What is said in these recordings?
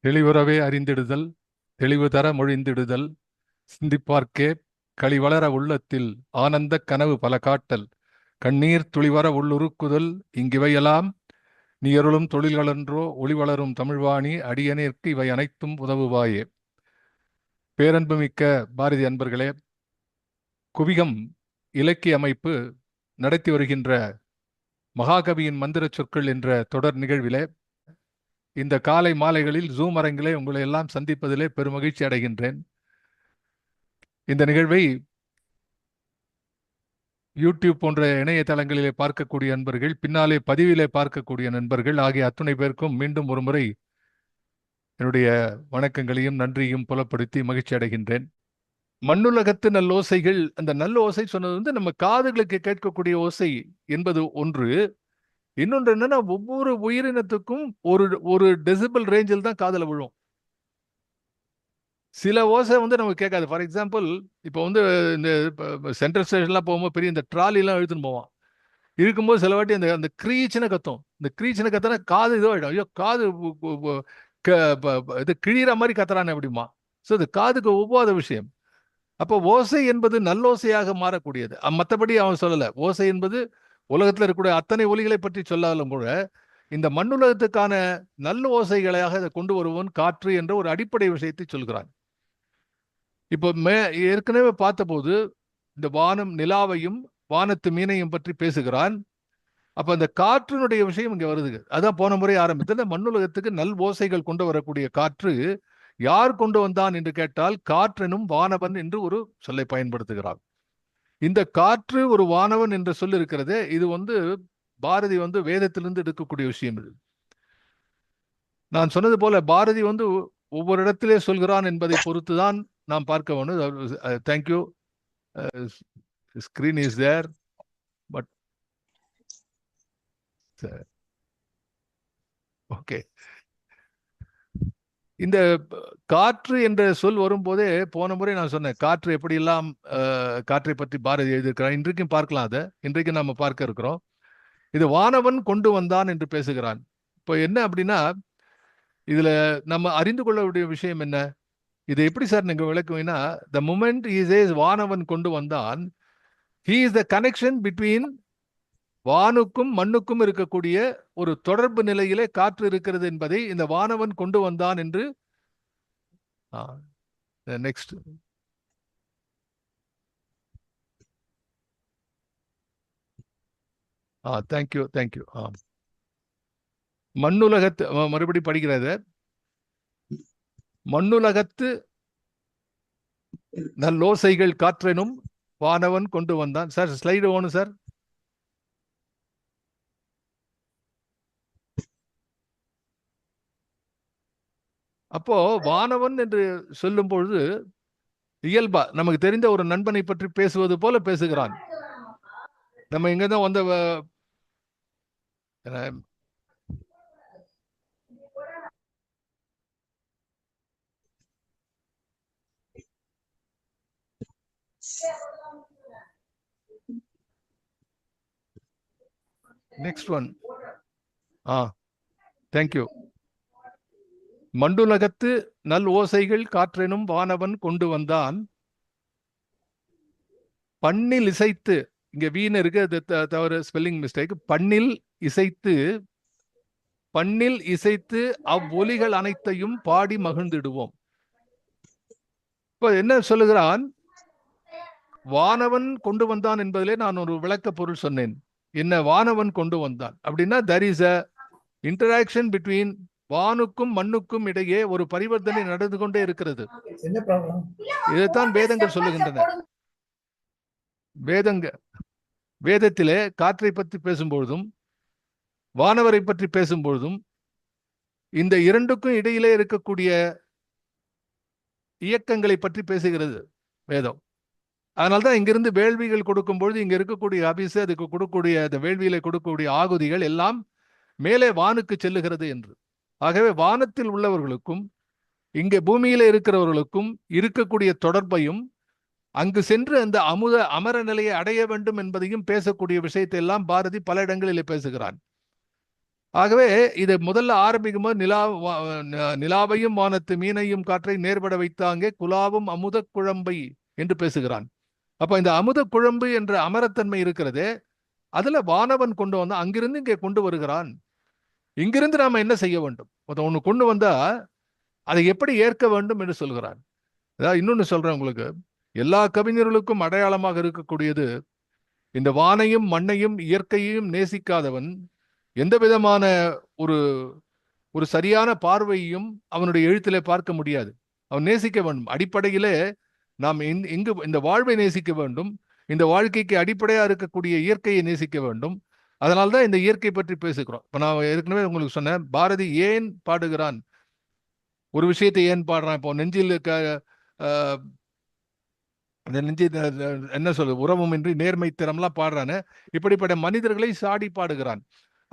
தெளிவுறவே அறிந்திடுதல், தெளிவு தர மொழிந்திடுதல், சிந்திப்பார்க்கே களிவளர உள்ளத்தில் ஆனந்த கனவு பல காட்டல், கண்ணீர் துளிவர உள்ளுருக்குதல், இங்கிவையெல்லாம் நீயருளும் தொழில்களன்றோ ஒளிவளரும் தமிழ்வாணி அடியனேற்கு இவை அனைத்தும் உதவுவாயே. பேரன்புமிக்க பாரதி அன்பர்களே, குவிகம் இலக்கிய அமைப்பு நடத்தி வருகின்ற மகாகவியின் மந்திர சொற்கள் என்ற தொடர் நிகழ்விலே இந்த காலை மாலைகளில் ஜூம் அரங்கிலே உங்களை எல்லாம் சந்திப்பதிலே பெருமகிழ்ச்சி அடைகின்றேன். இந்த நிகழ்வை யூடியூப் போன்ற இணையதளங்களிலே பார்க்கக்கூடிய நண்பர்கள், பின்னாலே பதிவிலே பார்க்கக்கூடிய நண்பர்கள் ஆகிய அத்துணை பேருக்கும் மீண்டும் ஒரு முறை என்னுடைய வணக்கங்களையும் நன்றியும் புலப்படுத்தி மகிழ்ச்சி அடைகின்றேன். மண்ணுலகத்து நல்லோசைகள், அந்த நல்ல ஓசை சொன்னது நம்ம காதுகளுக்கு கேட்கக்கூடிய ஓசை என்பது ஒன்று. இன்னொன்று என்னன்னா, ஒவ்வொரு உயிரினத்துக்கும் ஒரு ஒரு டெசிபிள் ரேஞ்சில் தான் காதுல விழும். சில ஓசை நமக்கு கேட்காது. ஃபார் எக்ஸாம்பிள், இப்போ இந்த சென்ட்ரல் ஸ்டேஷன்லாம் போகும்போது பெரிய இந்த ட்ராலிலாம் இழுத்துன்னு போவான். இருக்கும்போது சில வாட்டி அந்த அந்த க்ரீச்சுன்னு கத்தும். இந்த க்ரீச்சுன்னு கத்துனா காது இதோ ஆகிடும். ஐயோ காது இது கிழிகிற மாதிரி கத்துறானே அப்படிமா. ஸோ இது காதுக்கு ஒவ்வாத விஷயம். அப்போ ஓசை என்பது நல்லோசையாக மாறக்கூடியது. மற்றபடி அவன் சொல்லலை. ஓசை என்பது உலகத்தில் இருக்கக்கூடிய அத்தனை ஒலிகளை பற்றி சொல்லாலும் கூட இந்த மண்ணுலகத்துக்கான நல்ல ஓசைகளாக இதை கொண்டு வருவோன் காற்று என்ற ஒரு அடிப்படை விஷயத்தை சொல்கிறான். இப்போ ஏற்கனவே பார்த்தபோது இந்த வானம் நிலாவையும் வானத்து மீனையும் பற்றி பேசுகிறான். அப்ப அந்த காற்றினுடைய விஷயம் இங்க வருது. அதான் போன முறை ஆரம்பித்தது. மண்ணுலகத்துக்கு நல் ஓசைகள் கொண்டு வரக்கூடிய காற்று யார் கொண்டு வந்தான் என்று கேட்டால் காற்றெனும் வானவன் என்று ஒரு சொல்லை பயன்படுத்துகிறார். இந்த காற்று ஒரு வானவன் என்ற சொல் இருக்கிறது. இது பாரதி வேதத்திலிருந்து எடுக்கக்கூடிய விஷயம். இது நான் சொன்னது போல பாரதி ஒவ்வொரு இடத்திலே சொல்கிறான் என்பதை பொறுத்துதான் நாம் பார்க்க வேண்டும். Thank you. Screen is there, but okay. இந்த காற்று என்ற சொல் வரும்போதே போன முறை நான் சொன்னேன், காற்று எப்படியெல்லாம் காற்றை பற்றி பாரதி எழுதியிருக்கிறான். இன்றைக்கும் பார்க்கலாம். அதை இன்றைக்கு நாம பார்க்க இருக்கிறோம். இது வானவன் கொண்டு வந்தான் என்று பேசுகிறான். இப்போ என்ன அப்படின்னா, இதுல நம்ம அறிந்து கொள்ள வேண்டிய விஷயம் என்ன? இது எப்படி சார் நீங்க விளக்குவீங்கன்னா, the moment he says வானவன் கொண்டு வந்தான், he is the connection between வானுக்கும் மண்ணுக்கும் இருக்கக்கூடிய ஒரு தொடர்பு நிலையிலே காற்று இருக்கிறது என்பதை இந்த வானவன் கொண்டு வந்தான் என்று. நெக்ஸ்ட். Thank you thank you. மண்ணுலகத்து மறுபடி படிக்கிறது. மண்ணுலகத்து நல்லோசைகள் காற்றெனும் வானவன் கொண்டு வந்தான். சார் ஸ்லைடு ஓணும் சார். அப்போ வானவன் என்று சொல்லும் பொழுது இயல்பா நமக்கு தெரிந்த ஒரு நண்பனை பற்றி பேசுவது போல பேசுகிறான். நம்ம இங்கதான் நெக்ஸ்ட் ஒன். தேங்க்யூ. மண்டுலகத்து நல் ஓசைகள் காற்றெனும் வானவன் கொண்டு வந்தான், பண்ணில் இசைத்து, இங்க வீண் இருக்கு, அது தவறு, ஸ்பெல்லிங் மிஸ்டேக். பண்ணில் இசைத்து அவ்வொலிகள் அனைத்தையும் பாடி மகிழ்ந்திடுவோம். இப்ப என்ன சொல்லுகிறான்? வானவன் கொண்டு வந்தான் என்பதிலே நான் ஒரு விளக்க பொருள் சொன்னேன். என்ன வானவன் கொண்டு வந்தான் அப்படின்னா, there is a interaction between வானுக்கும் மண்ணுக்கும் இடையே ஒரு பரிவர்த்தனை நடந்து கொண்டே இருக்கிறது. இதைத்தான் வேதங்கள் சொல்லுகின்றன. வேதத்திலே காற்றை பற்றி பேசும்பொழுதும் வானவரை பற்றி பேசும்பொழுதும் இந்த இரண்டுக்கும் இடையிலே இருக்கக்கூடிய இயக்கங்களை பற்றி பேசுகிறது வேதம். அதனால்தான் இங்கிருந்து வேள்விகள் கொடுக்கும் பொழுது இங்க இருக்கக்கூடிய அபிஷே, அதுக்கு கொடுக்கக்கூடிய அந்த வேள்வியில கொடுக்கக்கூடிய ஆகுதிகள் எல்லாம் மேலே வானுக்கு செல்லுகிறது என்று. ஆகவே வானத்தில் உள்ளவர்களுக்கும் இங்கே பூமியில இருக்கிறவர்களுக்கும் இருக்கக்கூடிய தொடர்பையும் அங்கு சென்று அந்த அமர நிலையை அடைய வேண்டும் என்பதையும் பேசக்கூடிய விஷயத்தை எல்லாம் பாரதி பல இடங்களிலே பேசுகிறான். ஆகவே இதை முதல்ல ஆரம்பிக்கும் போது நிலாவையும் வானத்து மீனையும் காற்றை நேர்பட வைத்தாங்கே குலாவும் அமுத குழம்பை என்று பேசுகிறான். அப்ப இந்த அமுத குழம்பு என்ற அமரத்தன்மை இருக்கிறதே, அதுல வானவன் கொண்டு வந்தா அங்கிருந்து இங்கே கொண்டு வருகிறான். இங்கிருந்து நாம என்ன செய்ய வேண்டும்? ஒன்று கொண்டு வந்தா அதை எப்படி ஏற்க வேண்டும் என்று சொல்கிறான். அதாவது இன்னொன்னு சொல்றேன் உங்களுக்கு, எல்லா கவிஞர்களுக்கும் அடையாளமாக இருக்கக்கூடியது, இந்த வானையும் மண்ணையும் இயற்கையையும் நேசிக்காதவன் எந்த விதமான ஒரு ஒரு சரியான பார்வையையும் அவனுடைய எழுத்திலே பார்க்க முடியாது. அவன் நேசிக்க வேண்டும். அடிப்படையிலே நாம் இங்கு இந்த வாழ்வை நேசிக்க வேண்டும். இந்த வாழ்க்கைக்கு அடிப்படையா இருக்கக்கூடிய இயற்கையை நேசிக்க வேண்டும். அதனால்தான் இந்த இயற்கை பற்றி பேசுகிறோம். இப்ப நான் ஏற்கனவே உங்களுக்கு சொன்னேன், பாரதி ஏன் பாடுகிறான், ஒரு விஷயத்தை ஏன் பாடுறான். இப்போ நெஞ்சில் என்ன சொல்றது, உறவும் இன்றி நேர்மை திறம்லாம் பாடுறானு, இப்படிப்பட்ட மனிதர்களை சாடி பாடுகிறான்.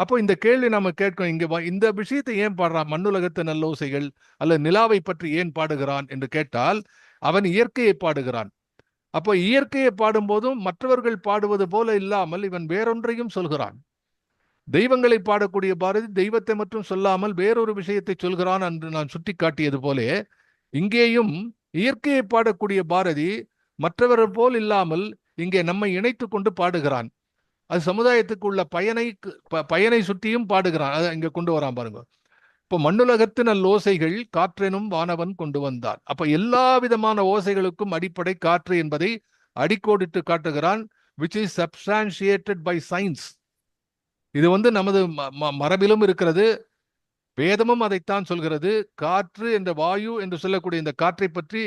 அப்போ இந்த கேள்வி நாம கேட்கும், இந்த விஷயத்தை ஏன் பாடுறான், மண்ணுலகத்து நல்லோசைகள் அல்ல நிலாவை பற்றி ஏன் பாடுகிறான் என்று கேட்டால், அவன் இயற்கையை பாடுகிறான். அப்போ இயற்கையை பாடும்போதும் மற்றவர்கள் பாடுவது போல இல்லாமல் இவன் வேறொன்றையும் சொல்கிறான். தெய்வங்களை பாடக்கூடிய பாரதி தெய்வத்தை மட்டும் சொல்லாமல் வேறொரு விஷயத்தை சொல்கிறான் என்று நான் சுட்டி காட்டியது போலே, இங்கேயும் இயற்கையை பாடக்கூடிய பாரதி மற்றவர்கள் போல் இல்லாமல் இங்கே நம்மை இணைத்து கொண்டு பாடுகிறான். அது சமுதாயத்துக்கு உள்ள பயனை சுற்றியும் பாடுகிறான். அதை இங்க கொண்டு வரான் பாருங்க. இப்போ மண்ணுலகத்து நல் ஓசைகள் காற்றெனும் வானவன் கொண்டு வந்தான். அப்ப எல்லா விதமான ஓசைகளுக்கும் அடிப்படை காற்று என்பதை அடிக்கோடிட்டு காட்டுகிறான். which is substantiated by science. இது நமது மரபிலும் இருக்கிறது, வேதமும் அதைத்தான் சொல்கிறது. காற்று என்ற வாயு என்று சொல்லக்கூடிய இந்த காற்றை பற்றி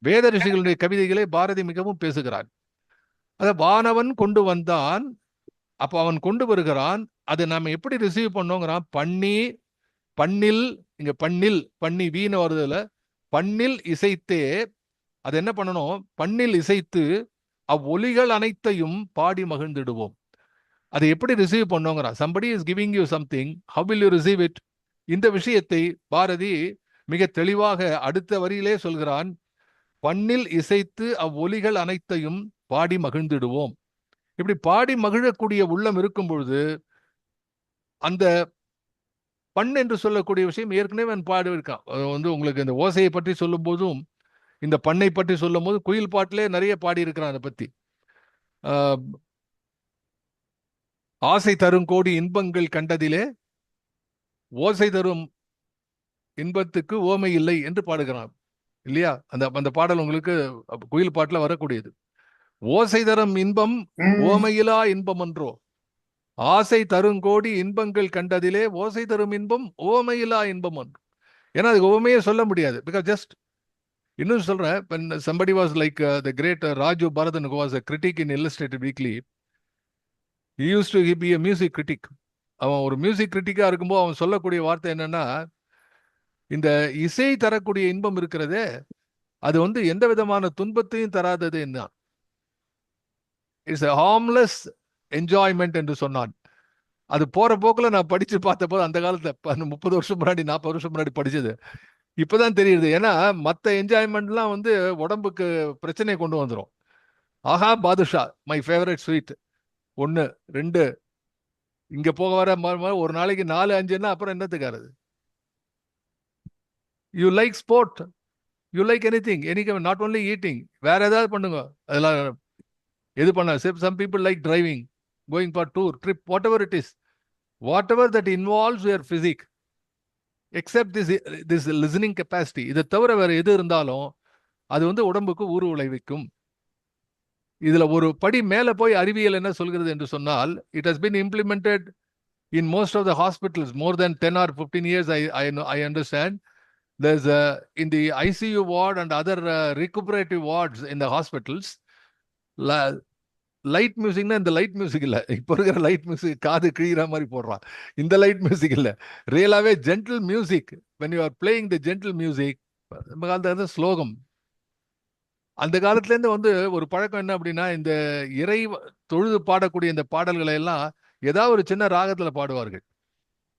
வேத ரிஷிகளுடைய கவிதைகளை பாரதி மிகவும் பேசுகிறான். அத வானவன் கொண்டு வந்தான். அப்ப அவன் கொண்டு வருகிறான். அதை நாம எப்படி ரிசீவ் பண்ணோங்கிறான். பண்ணில் இங்க பண்ணி வீண வருதுல, பண்ணில் இசைத்தே, அது என்ன பண்ணணும், பண்ணில் இசைத்து அவ்வொலிகள் அனைத்தையும் பாடி மகிழ்ந்துடுவோம். அதை எப்படி receive பண்ணோங்கிறான். somebody is giving you something, how will you receive it? இந்த விஷயத்தை பாரதி மிக தெளிவாக அடுத்த வரியிலே சொல்கிறான். பண்ணில் இசைத்து அவ்வொலிகள் அனைத்தையும் பாடி மகிழ்ந்துடுவோம். இப்படி பாடி மகிழக்கூடிய உள்ளம் இருக்கும் பொழுது அந்த பண் என்று சொல்லக்கூடிய விஷயம் ஏற்கனவே பாடி இருக்கான். உங்களுக்கு இந்த ஓசையை பற்றி சொல்லும் போதும் இந்த பண்ணை பற்றி சொல்லும் போது குயில் பாட்டிலே நிறைய பாடி இருக்கிறான். அதை பத்தி ஆசை தரும் கோடி இன்பங்கள் கண்டதிலே ஓசை தரும் இன்பத்துக்கு ஓமை இல்லை என்று பாடுகிறான் இல்லையா? அந்த பாடல் உங்களுக்கு குயில் பாட்டுல வரக்கூடியது. ஓசை தரும் இன்பம் ஓமையிலா இன்பம் என்றோ, ஆசை தருங்கோடி இன்பங்கள் கண்டதிலே ஓசை தரும் இன்பம் ஓமையிலா இன்பம் என்று. ஏன்னா அதுக்கு ஓமையே சொல்ல முடியாது. பிகாஸ் ஜஸ்ட் இன்னும் சொல்றேன், when somebody was like the great Raju Bharathan, who was a critic in Illustrated Weekly, he used to be a music critic. அவன் ஒரு மியூசிக் கிரிட்டிக்கா இருக்கும்போது அவன் சொல்லக்கூடிய வார்த்தை என்னன்னா, இந்த இசை தரக்கூடிய இன்பம் இருக்கிறதே அது எந்த விதமான துன்பத்தையும் தராதது என்ன, இட்ஸ் a harmless enjoyment என்று சொன்னான். அது போற போக்குல நான் படிச்சு பார்த்த போது அந்த காலத்துல 30 வருஷம் முன்னாடி 40 வருஷம் முன்னாடி படிச்சது இப்பதான் தெரியுது. ஏன்னா மற்ற என்ஜாய்மெண்ட்லாம் உடம்புக்கு பிரச்சனையை கொண்டு வந்துடும். ஆஹா பாதுஷா மை ஃபேவரட் ஸ்வீட் 1 2 இங்க போக வர ஒரு நாளைக்கு 4 5ன்னா அப்புறம் என்னத்துக்காரது. You like sport, you like anything, not only eating, வேற ஏதாவது பண்ணுங்க. அதெல்லாம் எது பண்ண, some people like driving, going for tour, trip, whatever it is, whatever that involves your physique, except this listening capacity, இதை தவிர வேற எது இருந்தாலும் அது உடம்புக்கு ஊறு விளைவிக்கும். இதுல ஒரு படி மேல போய் அறிவியல் என்ன சொல்கிறது என்று சொன்னால், it has been implemented in most of the hospitals more than 10 or 15 years. I understand there's in the ICU ward and other recuperative wards in the hospitals, light மியூசிக்னா இந்த லைட் மியூசிக் இல்லை, இப்போ இருக்கிற லைட் மியூசிக் காது கிழிகிற மாதிரி போடுறான். இந்த light music இல்லை, ரியலாகவே gentle music. when you are playing the gentle music, நம்ம காலத்துல ஸ்லோகம். அந்த காலத்துலேருந்து ஒரு பழக்கம் என்ன அப்படின்னா, இந்த இறை தொழுது பாடக்கூடிய இந்த பாடல்களை எல்லாம் ஏதாவது ஒரு சின்ன ராகத்தில் பாடுவார்கள்.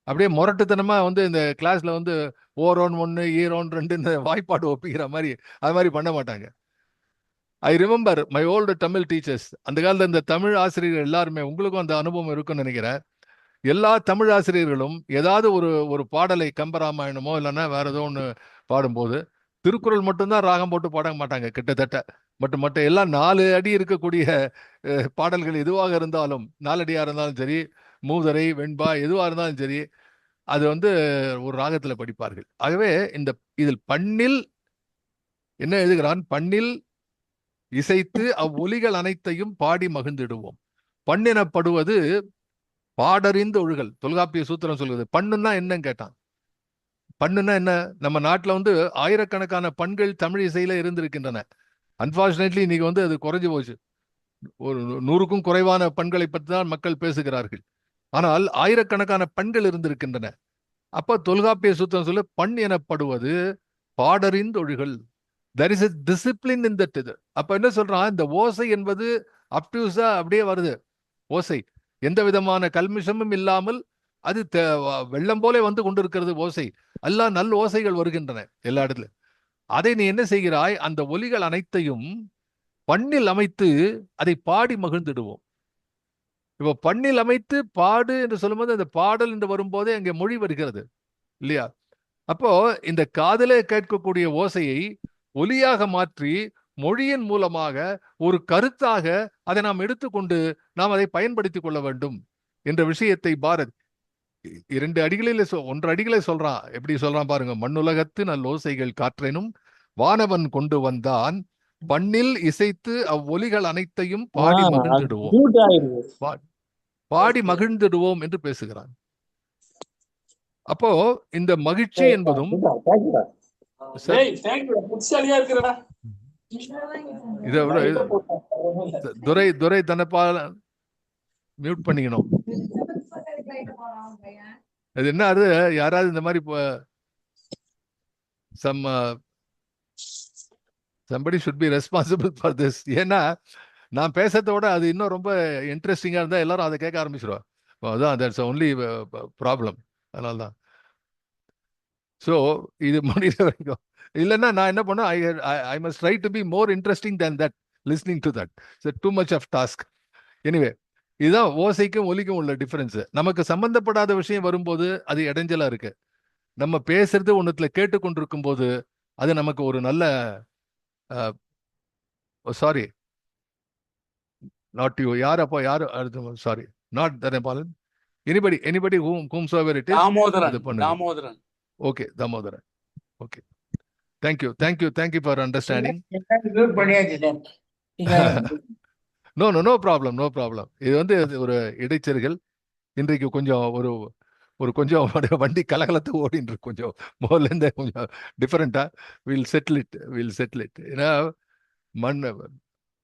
அப்படியே முரட்டுத்தனமா இந்த கிளாஸ்ல ஓரோன் 1 ஈரோன் 2 இந்த வாய்ப்பாடு ஒப்பிக்கிற மாதிரி அது மாதிரி பண்ண மாட்டாங்க. I remember my old Tamil teachers. அந்த காலத்தில் இந்த தமிழ் ஆசிரியர்கள் எல்லாருமே, உங்களுக்கும் அந்த அனுபவம் இருக்குன்னு நினைக்கிறேன். எல்லா தமிழ் ஆசிரியர்களும் ஏதாவது ஒரு ஒரு பாடலை கம்பராமாயணமோ இல்லைன்னா வேற ஏதோ ஒன்று பாடும்போது திருக்குறள் மட்டும்தான் ராகம் போட்டு பாட மாட்டாங்க கிட்டத்தட்ட. மற்ற எல்லாம் 4 அடி இருக்கக்கூடிய பாடல்கள் எதுவாக இருந்தாலும், 4 அடியா இருந்தாலும் சரி, மூதரை வெண்பா எதுவா இருந்தாலும் சரி, அது வந்து ஒரு ராகத்துல படிப்பார்கள். ஆகவே இதில் பண்ணில் என்ன எழுதுகிறான்? பண்ணில் இசைத்து அவ்வொலிகள் அனைத்தையும் பாடி மகிழ்ந்திடுவோம். பண்ணெனப்படுவது பாடறிந்து ஒழுகல். தொல்காப்பிய சூத்திரம் சொல்கிறது. பண்ணுன்னா என்னன்னு கேட்டான். பண்ணுன்னா என்ன? நம்ம நாட்டுல வந்து ஆயிரக்கணக்கான பண்கள் தமிழ் இசையில இருந்திருக்கின்றன. அன்பார்ச்சுனேட்லி இன்னைக்கு வந்து அது குறைஞ்சு போச்சு. ஒரு 100க்கும் குறைவான பண்களை பற்றி தான் மக்கள் பேசுகிறார்கள். ஆனால் ஆயிரக்கணக்கான பண்கள் இருந்திருக்கின்றன. அப்ப தொல்காப்பிய சூத்திரம் சொல்லு, பண் எனப்படுவது பாடறிந்து ஒழுகல். there is a discipline in that. இது அப்ப என்ன சொல்றான்? இந்த ஓசை என்பது அப்டியூஸா அப்படியே வருது. ஓசை எந்த விதமான கல்மிஷமும் இல்லாமல் அது வெள்ளம் போல வந்து கொண்டிருக்கிறது ஓசை. எல்லாம் நல்ல ஓசைகள் வருகின்றன எல்லா இடத்துல. அதை நீ என்ன செய்கிறாய்? அந்த ஒலிகள் அனைத்தையும் பண்ணில் அமைத்து அதை பாடி மகிழ்ந்திடுவோம். இப்ப பண்ணில் அமைத்து பாடு என்று சொல்லும்போது அந்த பாடல் என்று வரும்போதே அங்கே மொழி வருகிறது இல்லையா? அப்போ இந்த காதிலே கேட்கக்கூடிய ஓசையை ஒலியாக மாற்றி மொழியின் மூலமாக ஒரு கருத்தாக அதை நாம் எடுத்துக்கொண்டு நாம் அதை பயன்படுத்திக் கொள்ள வேண்டும் என்ற விஷயத்தை பாரதி 2 அடிகளில் 1 அடிகளை சொல்றான். எப்படி சொல்றான் பாருங்க. மண்ணுலகத்து நல்லோசைகள் காற்றெனும் வானவன் கொண்டு வந்தான், பண்ணில் இசைத்து அவ்வொலிகள் அனைத்தையும் பாடி மகிழ்ந்திடுவோம், பாடி மகிழ்ந்திடுவோம் என்று பேசுகிறான். அப்போ இந்த மகிழ்ச்சி என்பதும் இதை விட துரை தனப்பால மியூட் பண்ணிக்கணும். அது என்ன? அது யாராவது இந்த மாதிரி somebody should be responsible for this. ஏன்னா நான் பேசுறதோட அது இன்னும் ரொம்ப இன்ட்ரெஸ்டிங்கா இருந்தா எல்லாரும் அதை கேட்க ஆரம்பிச்சிருவா. அதான் தட்ஸ் ஒன்லி ப்ராப்ளம். அதனால்தான். ஸோ இது முடிகிற வரைக்கும் இல்லைன்னா நான் என்ன பண்ணேன், I must try to be more interesting than that, listening to that. Too much of task. Anyway இதுதான் ஓசைக்கும் ஒலிக்கும் உள்ள டிஃபரன்ஸ். நமக்கு சம்பந்தப்படாத விஷயம் வரும்போது அது இடைஞ்சலா இருக்கு. நம்ம பேசுறது ஒன்னுத்துல கேட்டுக்கொண்டிருக்கும் போது அது நமக்கு ஒரு நல்ல சாரி நாட் யூ யார் அப்போ யாரு sorry not Dhanapalan anybody whomsoever it is Damodaran. Okay Damodaran. Okay thank you for understanding. No problem. இது வந்து ஒரு இடைச்செருகல். இன்றைக்கு கொஞ்சம் கொஞ்சம் வண்டி கலகலத்து ஓடின்னு இருக்கு. கொஞ்சம் முதல்ல இருந்தே கொஞ்சம் டிஃபரெண்டா. Will settle it. ஏன்னா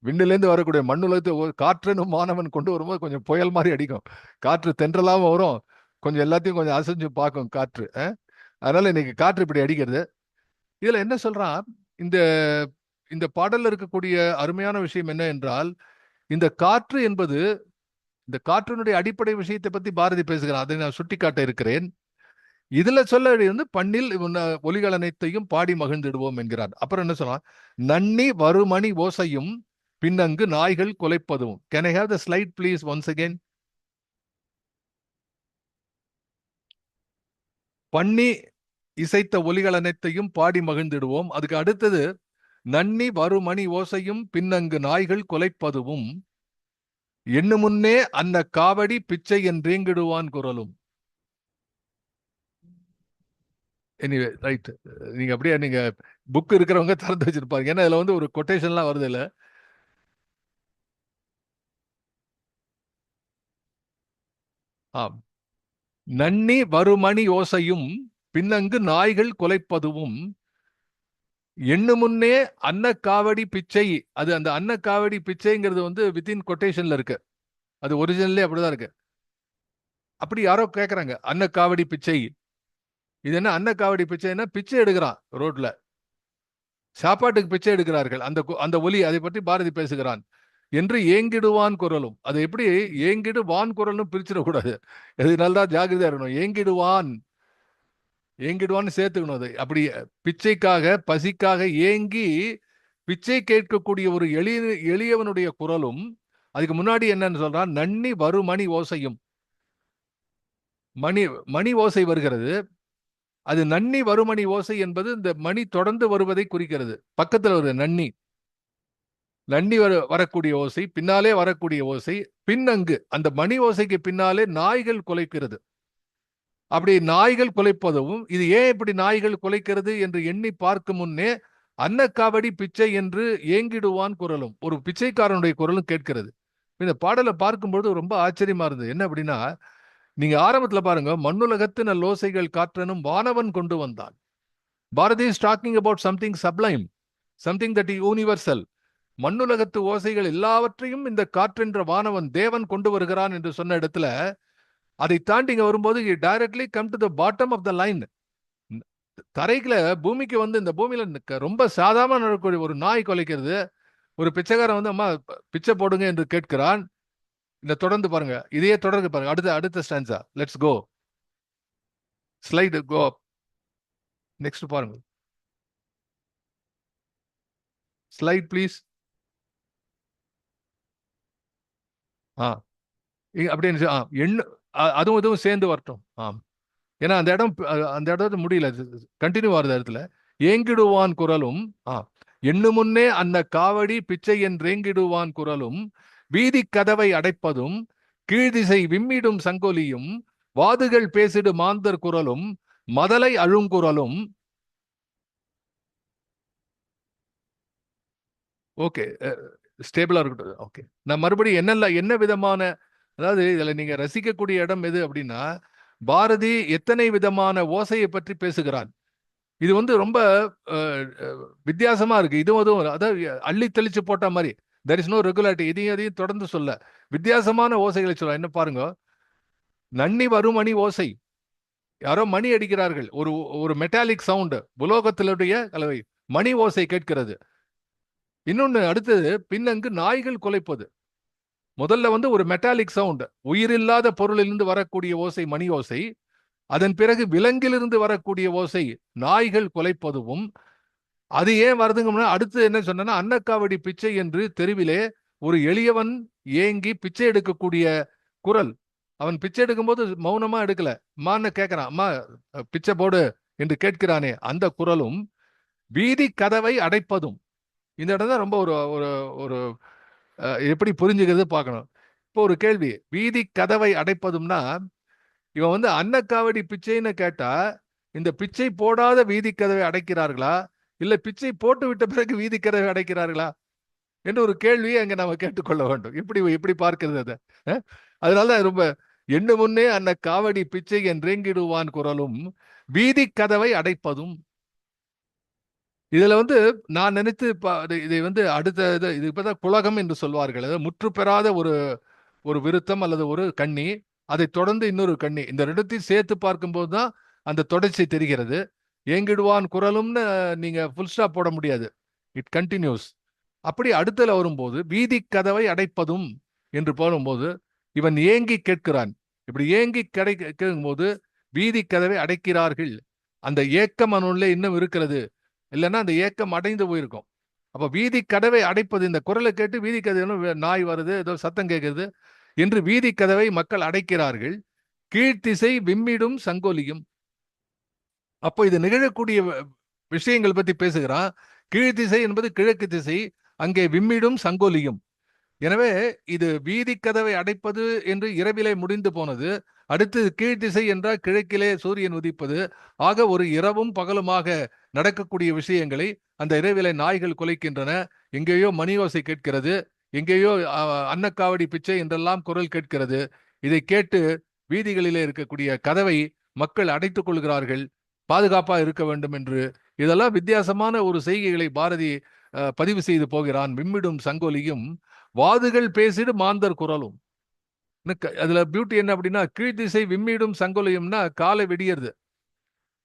விண்ணிலேருந்து வரக்கூடிய மண்ணுலகத்தை காற்றுன்னு மாணவன் கொண்டு வரும்போது கொஞ்சம் புயல் மாதிரி அடிக்கும். காற்று தென்றலாம வரும், கொஞ்சம் எல்லாத்தையும் கொஞ்சம் அசைஞ்சு பார்க்கும் காற்று. அதனால இன்னைக்கு காற்று இப்படி அடிக்கிறது. இதுல என்ன சொல்றான்? இந்த இந்த பாடல்ல இருக்கக்கூடிய அருமையான விஷயம் என்ன என்றால், இந்த காற்று என்பது, இந்த காற்றினுடைய அடிப்படை விஷயத்தை பத்தி பாரதி பேசுகிறான். அதை நான் சுட்டிக்காட்ட இருக்கிறேன். இதுல சொல்ல வந்து பண்ணில் ஒலிகள் அனைத்தையும் பாடி மகிழ்ந்திடுவோம் என்கிறார். அப்புறம் என்ன சொல்றான்? நன்னி வருமணி ஓசையும் பின்னங்கு நாய்கள் குலைப்பதும். Can I have the slide please once again? பண்ணி இசைத்த ஒலிகள் அனைத்தையும் பாடி மகிழ்ந்திடுவோம். அதுக்கு அடுத்தது நன்னி வருமணி ஓசையும் பின்னங்கு நாய்கள் குலைப்பதுவும் எண்ணு முன்னே அன்ன காவடி பிச்சை என்றேங்கிடுவான் குரலும். Anyway right. நீங்க அப்படியே நீங்க புக் இருக்கிறவங்க திறந்து வச்சிருப்பாங்க. ஏன்னா இதுல வந்து ஒரு கொட்டேஷன்லாம் வருது இல்ல. ஆம். நன்னி வருமணி ஓசையும் பின்னங்கு நாய்கள் குலைப்பதுவும் எண்ணு முன்னே அன்ன காவடி பிச்சை. அது அந்த அன்ன காவடி பிச்சைங்கிறது வந்து வித்தின் கொட்டேஷன்ல இருக்கு. அது ஒரிஜினல்லே அப்படிதான் இருக்கு. அப்படி யாரோ கேட்கறாங்க, அன்ன காவடி பிச்சை. இது என்ன அன்ன காவடி பிச்சைன்னா? பிச்சை எடுக்கிறான் ரோட்ல, சாப்பாட்டுக்கு பிச்சை எடுக்கிறார்கள். அந்த ஒலி, அதை பற்றி பாரதி பேசுகிறான். என்று ஏங்கிடுவான் குரலும். அது எப்படி ஏங்கிடுவான் குரலும் பிரிச்சிடக்கூடாது. இதனால்தான் ஜாகிரதையா இருக்கணும். ஏங்கிடுவான்னு சேர்த்துக்கணும். அது அப்படி பிச்சைக்காக பசிக்காக ஏங்கி பிச்சை கேட்கக்கூடிய ஒரு எளியவனுடைய குரலும். அதுக்கு முன்னாடி என்னன்னு சொல்றான்? நன்னி வருமணி ஓசையும். மணி மணி ஓசை வருகிறது. அது நன்னி வருமணி ஓசை என்பது இந்த மணி தொடர்ந்து வருவதை குறிக்கிறது. பக்கத்தில் வருது நன்னி. நன்னி வரக்கூடிய ஓசை, பின்னாலே வரக்கூடிய ஓசை, பின்னங்கு அந்த மணி ஓசைக்கு பின்னாலே நாய்கள் குலைக்கிறது. அப்படி நாய்கள் குலைப்பதும், இது ஏன் இப்படி நாய்கள் குலைக்கிறது என்று எண்ணி பார்க்கும் முன்னே அன்னக்காவடி பிச்சை என்று ஏங்கிடுவான் குரலும், ஒரு பிச்சைக்காரனுடைய குரலும் கேட்கிறது. இந்த பாடலை பார்க்கும்போது ரொம்ப ஆச்சரியமா இருந்தது. என்ன அப்படின்னா, நீங்க ஆரம்பத்துல பாருங்க, மண்ணுலகத்து நல்லோசைகள் காற்றனும் வானவன் கொண்டு வந்தான். Bharathi is talking about something sublime, something that universal. மண்ணுலகத்து ஓசைகள் எல்லாவற்றையும் இந்த காற்றென்ற வானவன் தேவன் கொண்டு வருகிறான் என்று சொன்ன இடத்துல, அதை தாண்டி இங்க வரும்போது directly come to the bottom of the line. தரைக்குல பூமிக்கு வந்து இந்த பூமியில ரொம்ப சாதாரண நடக்கக்கூடிய ஒரு நாய் குலைக்கிறது. ஒரு பிச்சைக்காரன் வந்து அம்மா பிச்சை போடுங்க என்று கேட்கிறான். இந்த தொடர்ந்து பாருங்க, இதையே தொடர்ந்து பாருங்க. அடுத்த stanza, let's go, slide go, next பாருங்க, ஸ்லைட் ப்ளீஸ். அப்படின்னு அதுவும் இதுவும் சேர்ந்து வரட்டும். ஏன்னா அந்த இடத்துல முடியல, கண்டினியூ ஆகுது இடத்துல. ஏங்கிடுவான் குரலும், எண்ணு முன்னே அந்த காவடி பிச்சை என்றேங்கிடுவான் குரலும், வீதி கதவை அடைப்பதும் கீழ்திசை விம்மிடும் சங்கொலியும் வாதுகள் பேசிடு மாந்தர் குரலும் மதலை அழுங்குரலும். ஓகே, ஸ்டேபிளா இருக்கட்டும். ஓகே, நான் மறுபடியும் என்ன விதமான, அதாவது இதுல நீங்க ரசிக்கக்கூடிய இடம் எது அப்படின்னா, பாரதி எத்தனை விதமான ஓசையை பற்றி பேசுகிறான். இது வந்து ரொம்ப வித்தியாசமா இருக்கு. இதுவும் அதாவது அள்ளி தெளிச்சு போட்ட மாதிரி, தெர் இஸ் நோ ரெகுலாரிட்டி. இதையும் தொடர்ந்து சொல்ல வித்தியாசமான ஓசைகளை சொல்ல. என்ன பாருங்க, நன்னி வருமணி ஓசை, யாரோ மணி அடிக்கிறார்கள், ஒரு ஒரு மெட்டாலிக் சவுண்ட், உலோகத்திலுடைய கலவை, மணி ஓசை கேட்கிறது. இன்னொன்னு அடுத்தது, பின்னங்கு நாய்கள் குலைப்பது. முதல்ல வந்து ஒரு மெட்டாலிக் சவுண்ட், உயிரில்லாத பொருளிலிருந்து வரக்கூடிய ஓசை மணி ஓசை. அதன் பிறகு விலங்கிலிருந்து வரக்கூடிய ஓசை நாய்கள் குலைப்பதும். அது ஏன் வருதுங்கன்னா, அடுத்து என்ன சொன்னா, அன்னக்காவடி பிச்சை என்று தெருவிலே ஒரு எளியவன் ஏங்கி பிச்சை எடுக்கக்கூடிய குரல். அவன் பிச்சை எடுக்கும்போது மௌனமா எடுக்கல, அம்மான்னு கேட்கிறான், அம்மா பிச்சை போடு என்று கேட்கிறானே அந்த குரலும். வீதி கதவை அடைப்பதும். இந்த இடம் தான் ரொம்ப ஒரு ஒரு ஒரு எப்படி புரிஞ்சுக்கிறது பார்க்கணும். இப்போ ஒரு கேள்வி, வீதி கதவை அடைப்பதும்னா, இவன் வந்து அன்னக்காவடி பிச்சைன்னு கேட்டா, இந்த பிச்சை போடாத வீதி கதவை அடைக்கிறார்களா, இல்ல பிச்சை போட்டு விட்ட பிறகு வீதி கதவை அடைக்கிறார்களா என்று ஒரு கேள்வியை அங்க நம்ம கேட்டுக்கொள்ள வேண்டும். இப்படி பார்க்கிறது அதை. அதனால ரொம்ப எண்ணு முன்னே அன்ன காவடி பிச்சை என்றேங்கிடுவான் குரலும் வீதி கதவை அடைப்பதும். இதுல வந்து நான் நினைத்து இதை வந்து அடுத்த இது இப்பதான் குலகம் என்று சொல்வார்கள். முற்று பெறாத ஒரு ஒரு விருத்தம் அல்லது ஒரு கண்ணி, அதை தொடர்ந்து இன்னொரு கண்ணி, இந்த ரெண்டுத்தையும் சேர்த்து பார்க்கும்போது தான் அந்த தொடர்ச்சி தெரிகிறது. ஏங்கிடுவான் குரலும்னு நீங்க ஃபுல் ஸ்டாப் போட முடியாது, இட் கண்டினியூஸ். அப்படி அடுத்தல வரும்போது வீதி கதவை அடைப்பதும் என்று போடும்போது, இவன் ஏங்கி கேட்கிறான். இப்படி ஏங்கி கேட்கும்போது வீதி கதவை அடைக்கிறார்கள். அந்த ஏக்கம் அவனுள்ளே இன்னும் இருக்கிறது, இல்லைன்னா அந்த ஏக்கம் அடைந்து போயிருக்கும். அப்ப வீதி கதவை அடைப்பது, இந்த குரலை கேட்டு வீதி கதவை, நாய் வருது, ஏதோ சத்தம் கேட்குது என்று வீதி கதவை மக்கள் அடைக்கிறார்கள். கீழ்த்திசை விம்மிடும் சங்கோலியும். அப்போ இது நிகழக்கூடிய விஷயங்கள் பத்தி பேசுகிறான். கீழ்த்திசை என்பது கிழக்கு திசை, அங்கே விம்மிடும் சங்கோலியும். எனவே இது வீதி கதவை அடைப்பது என்று இரவிலே முடிந்து போனது. அடுத்து கீழ்த்திசை என்றால் கிழக்கிலே சூரியன் உதிப்பது. ஆக ஒரு இரவும் பகலுமாக நடக்கக்கூடிய விஷயங்களை அந்த இரவிலே நாய்கள் குலைக்கின்றன. எங்கேயோ மணி ஓசை கேட்கிறது, எங்கேயோ அன்னக்காவடி பிச்சை என்றெல்லாம் குரல் கேட்கிறது. இதை கேட்டு வீதிகளிலே இருக்கக்கூடிய கதவை மக்கள் அடைத்துக் கொள்கிறார்கள், பாதுகாப்பா இருக்க வேண்டும் என்று. இதெல்லாம் வித்தியாசமான ஒரு செய்கைகளை பாரதி பதிவு செய்து போகிறான். விம்மிடும் சங்கொலியும் வாதுகள் பேசிடு மாந்தர் குரலும். அதுல பியூட்டி என்ன அப்படின்னா, கீழ்திசை விம்மிடும் சங்கொலியும்னா காலை விடியறது.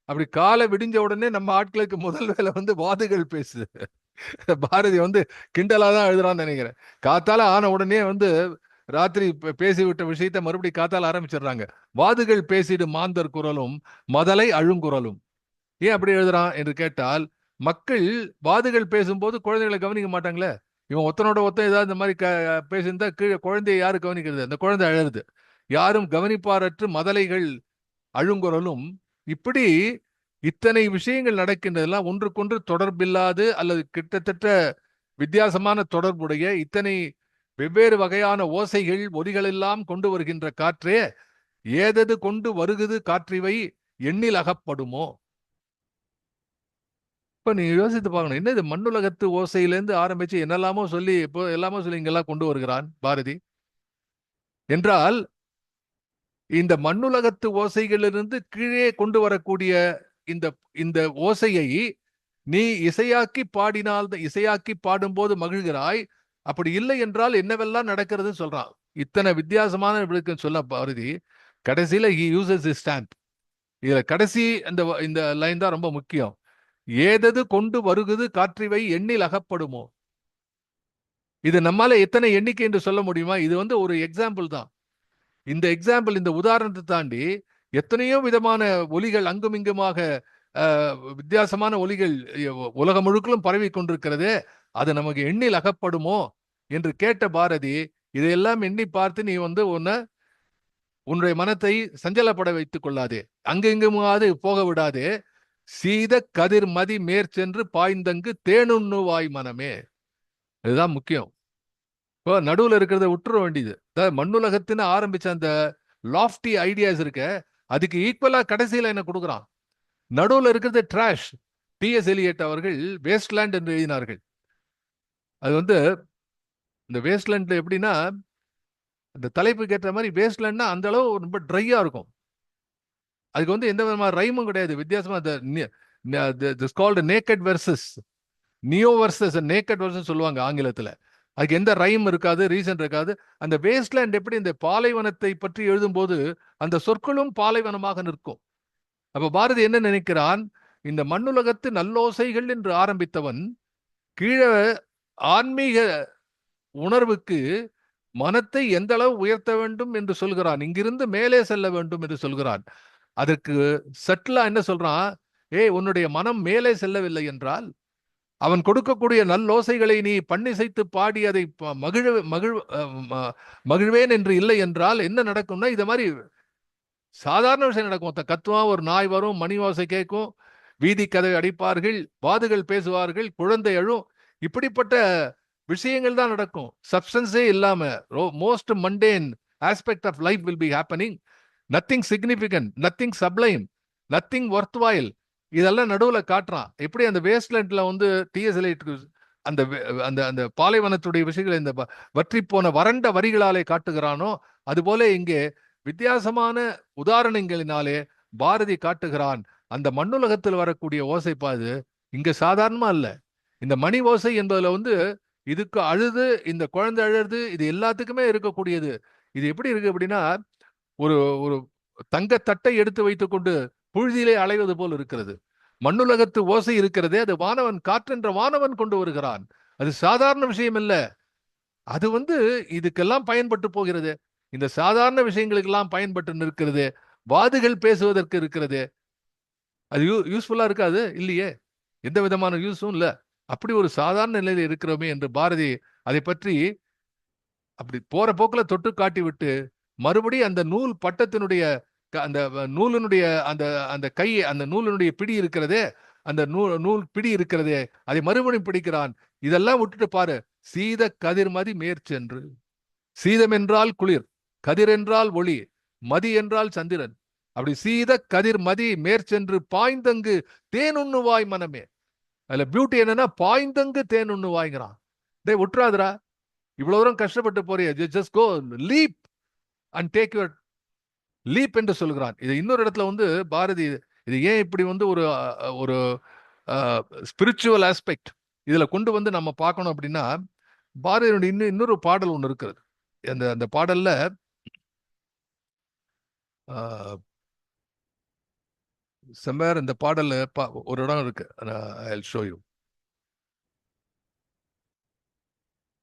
அப்படி காலை விடிஞ்ச உடனே நம்ம ஆட்களுக்கு முதல் வேலை வந்து வாதுகள் பேசுது. பாரதி வந்து கிண்டலா தான் எழுதுறான்னு நினைக்கிறேன். காத்தால ஆன உடனே வந்து ராத்திரி பேசிவிட்ட விஷயத்தை மறுபடியும் காத்தால ஆரம்பிச்சிடுறாங்க. வாதுகள் பேசிடு மாந்தர் குரலும் மதலை அழுங்குரலும். ஏன் அப்படி எழுதுறான் என்று கேட்டால், மக்கள் வாதுகள் பேசும்போது குழந்தைகளை கவனிக்க மாட்டாங்களே. இவன் ஒத்தனோட ஒத்த ஏதாவது இந்த மாதிரி பேசியிருந்தா கீழே குழந்தைய யாரு கவனிக்கிறது? அந்த குழந்தை அழகுது. யாரும் கவனிப்பாரற்று மதலைகள் அழுங்குரலும், இப்படி இத்தனை விஷயங்கள் நடக்கின்றதெல்லாம் ஒன்றுக்கொன்று தொடர்பில்லாது அல்லது கிட்டத்தட்ட வித்தியாசமான தொடர்புடைய இத்தனை வெவ்வேறு வகையான ஓசைகள் ஒலிகள் எல்லாம் கொண்டு வருகின்ற காற்றே, ஏதது கொண்டு வருகுது காற்றிவை எண்ணில் அகப்படுமோ. இப்ப நீங்க யோசித்து பார்க்கணும், என்ன இது மண்ணுலகத்து ஓசையிலேருந்து ஆரம்பிச்சு என்னெல்லாமோ சொல்லி இப்போ எல்லாமோ சொல்லி இங்கெல்லாம் கொண்டு வருகிறான் பாரதி என்றால், இந்த மண்ணுலகத்து ஓசைகளிலிருந்து கீழே கொண்டு வரக்கூடிய இந்த இந்த ஓசையை நீ இசையாக்கி பாடினால், இசையாக்கி பாடும்போது மகிழ்கிறாய். அப்படி இல்லை என்றால் என்னவெல்லாம் நடக்கிறது சொல்றான். இத்தனை வித்தியாசமான சொல்ல பாரதி கடைசியில he uses his stamp. இதுல கடைசி இந்த லைன் தான் ரொம்ப முக்கியம். ஏதது கொண்டு வருகுது காற்றிவை எண்ணில் அகப்படுமோ. இது நம்மால எத்தனை எண்ணிக்கை என்று சொல்ல முடியுமா? இது ஒரு எக்ஸாம்பிள் தான். இந்த எக்ஸாம்பிள், இந்த உதாரணத்தை தாண்டி எத்தனையோ விதமான ஒலிகள் அங்குமிங்குமாக வித்தியாசமான ஒலிகள் உலகம் முழுக்களும் பரவி கொண்டிருக்கிறது. அது நமக்கு எண்ணில் அகப்படுமோ என்று கேட்ட பாரதி, இதையெல்லாம் எண்ணி பார்த்து நீ உன்னுடைய மனத்தை சஞ்சலப்பட வைத்துக் கொள்ளாதே, அங்கெங்குமாவது போக விடாதே. சீத கதிர் மதி மேற்சென்று பாய்ந்தங்கு தேனுண்ணுவாய் மனமே. இதுதான் முக்கியம். இப்போ நடுவில் இருக்கிறத விட்டுற வேண்டியது. மண்ணுலகத்தின்னு ஆரம்பிச்ச அந்த லாஃப்டி ஐடியாஸ் இருக்க, அதுக்கு ஈக்குவலா கடைசியில என்ன கொடுக்குறான். நடுவில் இருக்கிறது ட்ராஷ். டிஎஸ் எலியட் அவர்கள் வேஸ்ட்லேண்ட் என்று எழுதினார்கள். அது இந்த வேஸ்ட்லேண்ட் எப்படின்னா, அந்த தலைப்புக்கு ஏற்ற மாதிரி வேஸ்ட்லேண்ட்னா அந்த அளவு ரொம்ப ட்ரையா இருக்கும். அதுக்கு எந்த விதமான ரைமும் கிடையாது. வித்தியாசமா naked versus neo versus naked versus சொல்லுவாங்க ஆங்கிலத்துல. அதுக்கு எந்த ரைம் இருக்காது, ரீசன் இருக்காது. அந்த வேஸ்ட்லேண்ட் எப்படி இந்த பாலைவனத்தை பற்றி எழுதும்போது அந்த சொற்களும் பாலைவனமாக நிற்கும். அப்ப பாரதி என்ன நினைக்கிறான், இந்த மண்ணுலகத்து நல்லோசைகள் என்று ஆரம்பித்தவன் கீழே ஆன்மீக உணர்வுக்கு மனத்தை எந்த அளவு உயர்த்த வேண்டும் என்று சொல்கிறான். இங்கிருந்து மேலே செல்ல வேண்டும் என்று சொல்கிறான். அதற்கு சட்லா என்ன சொல்றான், உன்னுடைய மனம் மேலே செல்லவில்லை என்றால், அவன் கொடுக்கக்கூடிய நல்லோசைகளை நீ பண்ணிசைத்து பாடி அதை மகிழ்வேன் என்று இல்லை என்றால் என்ன நடக்கும்னா, இது மாதிரி சாதாரண விஷயம் நடக்கும். கத்துவான், ஒரு நாய் வரும், மணி ஓசை கேட்கும், வீதி கதை அடிப்பார்கள், வாதுகள் பேசுவார்கள், குழந்தை அழும். இப்படிப்பட்ட விஷயங்கள் தான் நடக்கும். சப்ஸ்டன்ஸே இல்லாம most mundane aspect of life will be happening. Nothing significant, nothing sublime, nothing worthwhile. இதெல்லாம் நடுவில் காட்டுறான். எப்படி அந்த வேஸ்ட்லேண்ட்ல டிஎஸ் எலியட் அந்த அந்த அந்த பாலைவனத்துடைய விஷயங்களை இந்த வற்றி போன வறண்ட வரிகளாலே காட்டுகிறானோ, அதுபோல இங்கே வித்தியாசமான உதாரணங்களினாலே பாரதி காட்டுகிறான். அந்த மண்ணுலகத்தில் வரக்கூடிய ஓசை பாது இங்க சாதாரணமா இல்ல. இந்த மணி ஓசை என்பதுல இதுக்கு அழுது, இந்த குழந்தை அழுது, இது எல்லாத்துக்குமே இருக்கக்கூடியது. இது எப்படி இருக்கு அப்படின்னா, ஒரு ஒரு தங்கத்தட்டை எடுத்து வைத்துக் கொண்டு புழுதியிலே அலைவது போல் இருக்கிறது. மண்ணுலகத்து ஓசை இருக்கிறதே, அது வானவன், காற்றென்ற வானவன் கொண்டு வருகிறான். அது சாதாரண விஷயம் இல்ல. அது இதுக்கெல்லாம் பயன்பட்டு போகிறது. இந்த சாதாரண விஷயங்களுக்கெல்லாம் பயன்பட்டு நிற்கிறது. வாதுகள் பேசுவதற்கு இருக்கிறது. அது யூஸ்ஃபுல்லா இருக்காது இல்லையே, எந்த விதமான யூஸும் இல்ல. அப்படி ஒரு சாதாரண நிலையில் இருக்கிறோமே என்று பாரதி அதை பற்றி அப்படி போற போக்குல தொட்டு காட்டி விட்டு, மறுபடியும் அந்த நூல் பட்டத்தினுடைய அந்த நூலினுடைய அந்த அந்த கை, அந்த நூலினுடைய பிடி இருக்கிறதே, அந்த நூல் பிடி இருக்கிறதே, அதை மறுபடியும் பிடிக்கிறான். இதெல்லாம் விட்டுட்டு பாரு, சீத கதிர்மதி மேற்சென்று. சீதம் என்றால் குளிர், கதிர் என்றால் ஒளி, மதி என்றால் சந்திரன். அப்படி சீத கதிர் மதி மேற்சென்று பாய்ந்தங்கு தேனுண்ணுவாய் மனமே. அதுல பியூட்டி என்னன்னா, பாய்ந்தங்கு தேனுண்ணுவாய்ங்கிறான். டே விட்டுறாதுரா, இவ்வளவு தூரம் கஷ்டப்பட்டு போறிய, just go leap and take your leap என்று சொல்கிறான். இது இன்னொரு இடத்துல பாரதி இது ஏன் இப்படி ஒரு ஒரு ஸ்பிரிச்சுவல் ஆஸ்பெக்ட் இதுல கொண்டு நம்ம பார்க்கணும் அப்படின்னா, பாரதியுடைய இன்னொரு பாடல் ஒன்று இருக்கிறது. அந்த அந்த பாடல்ல செம்மையார் இந்த பாடல்ல ஒரு இடம் இருக்கு. I'll show you.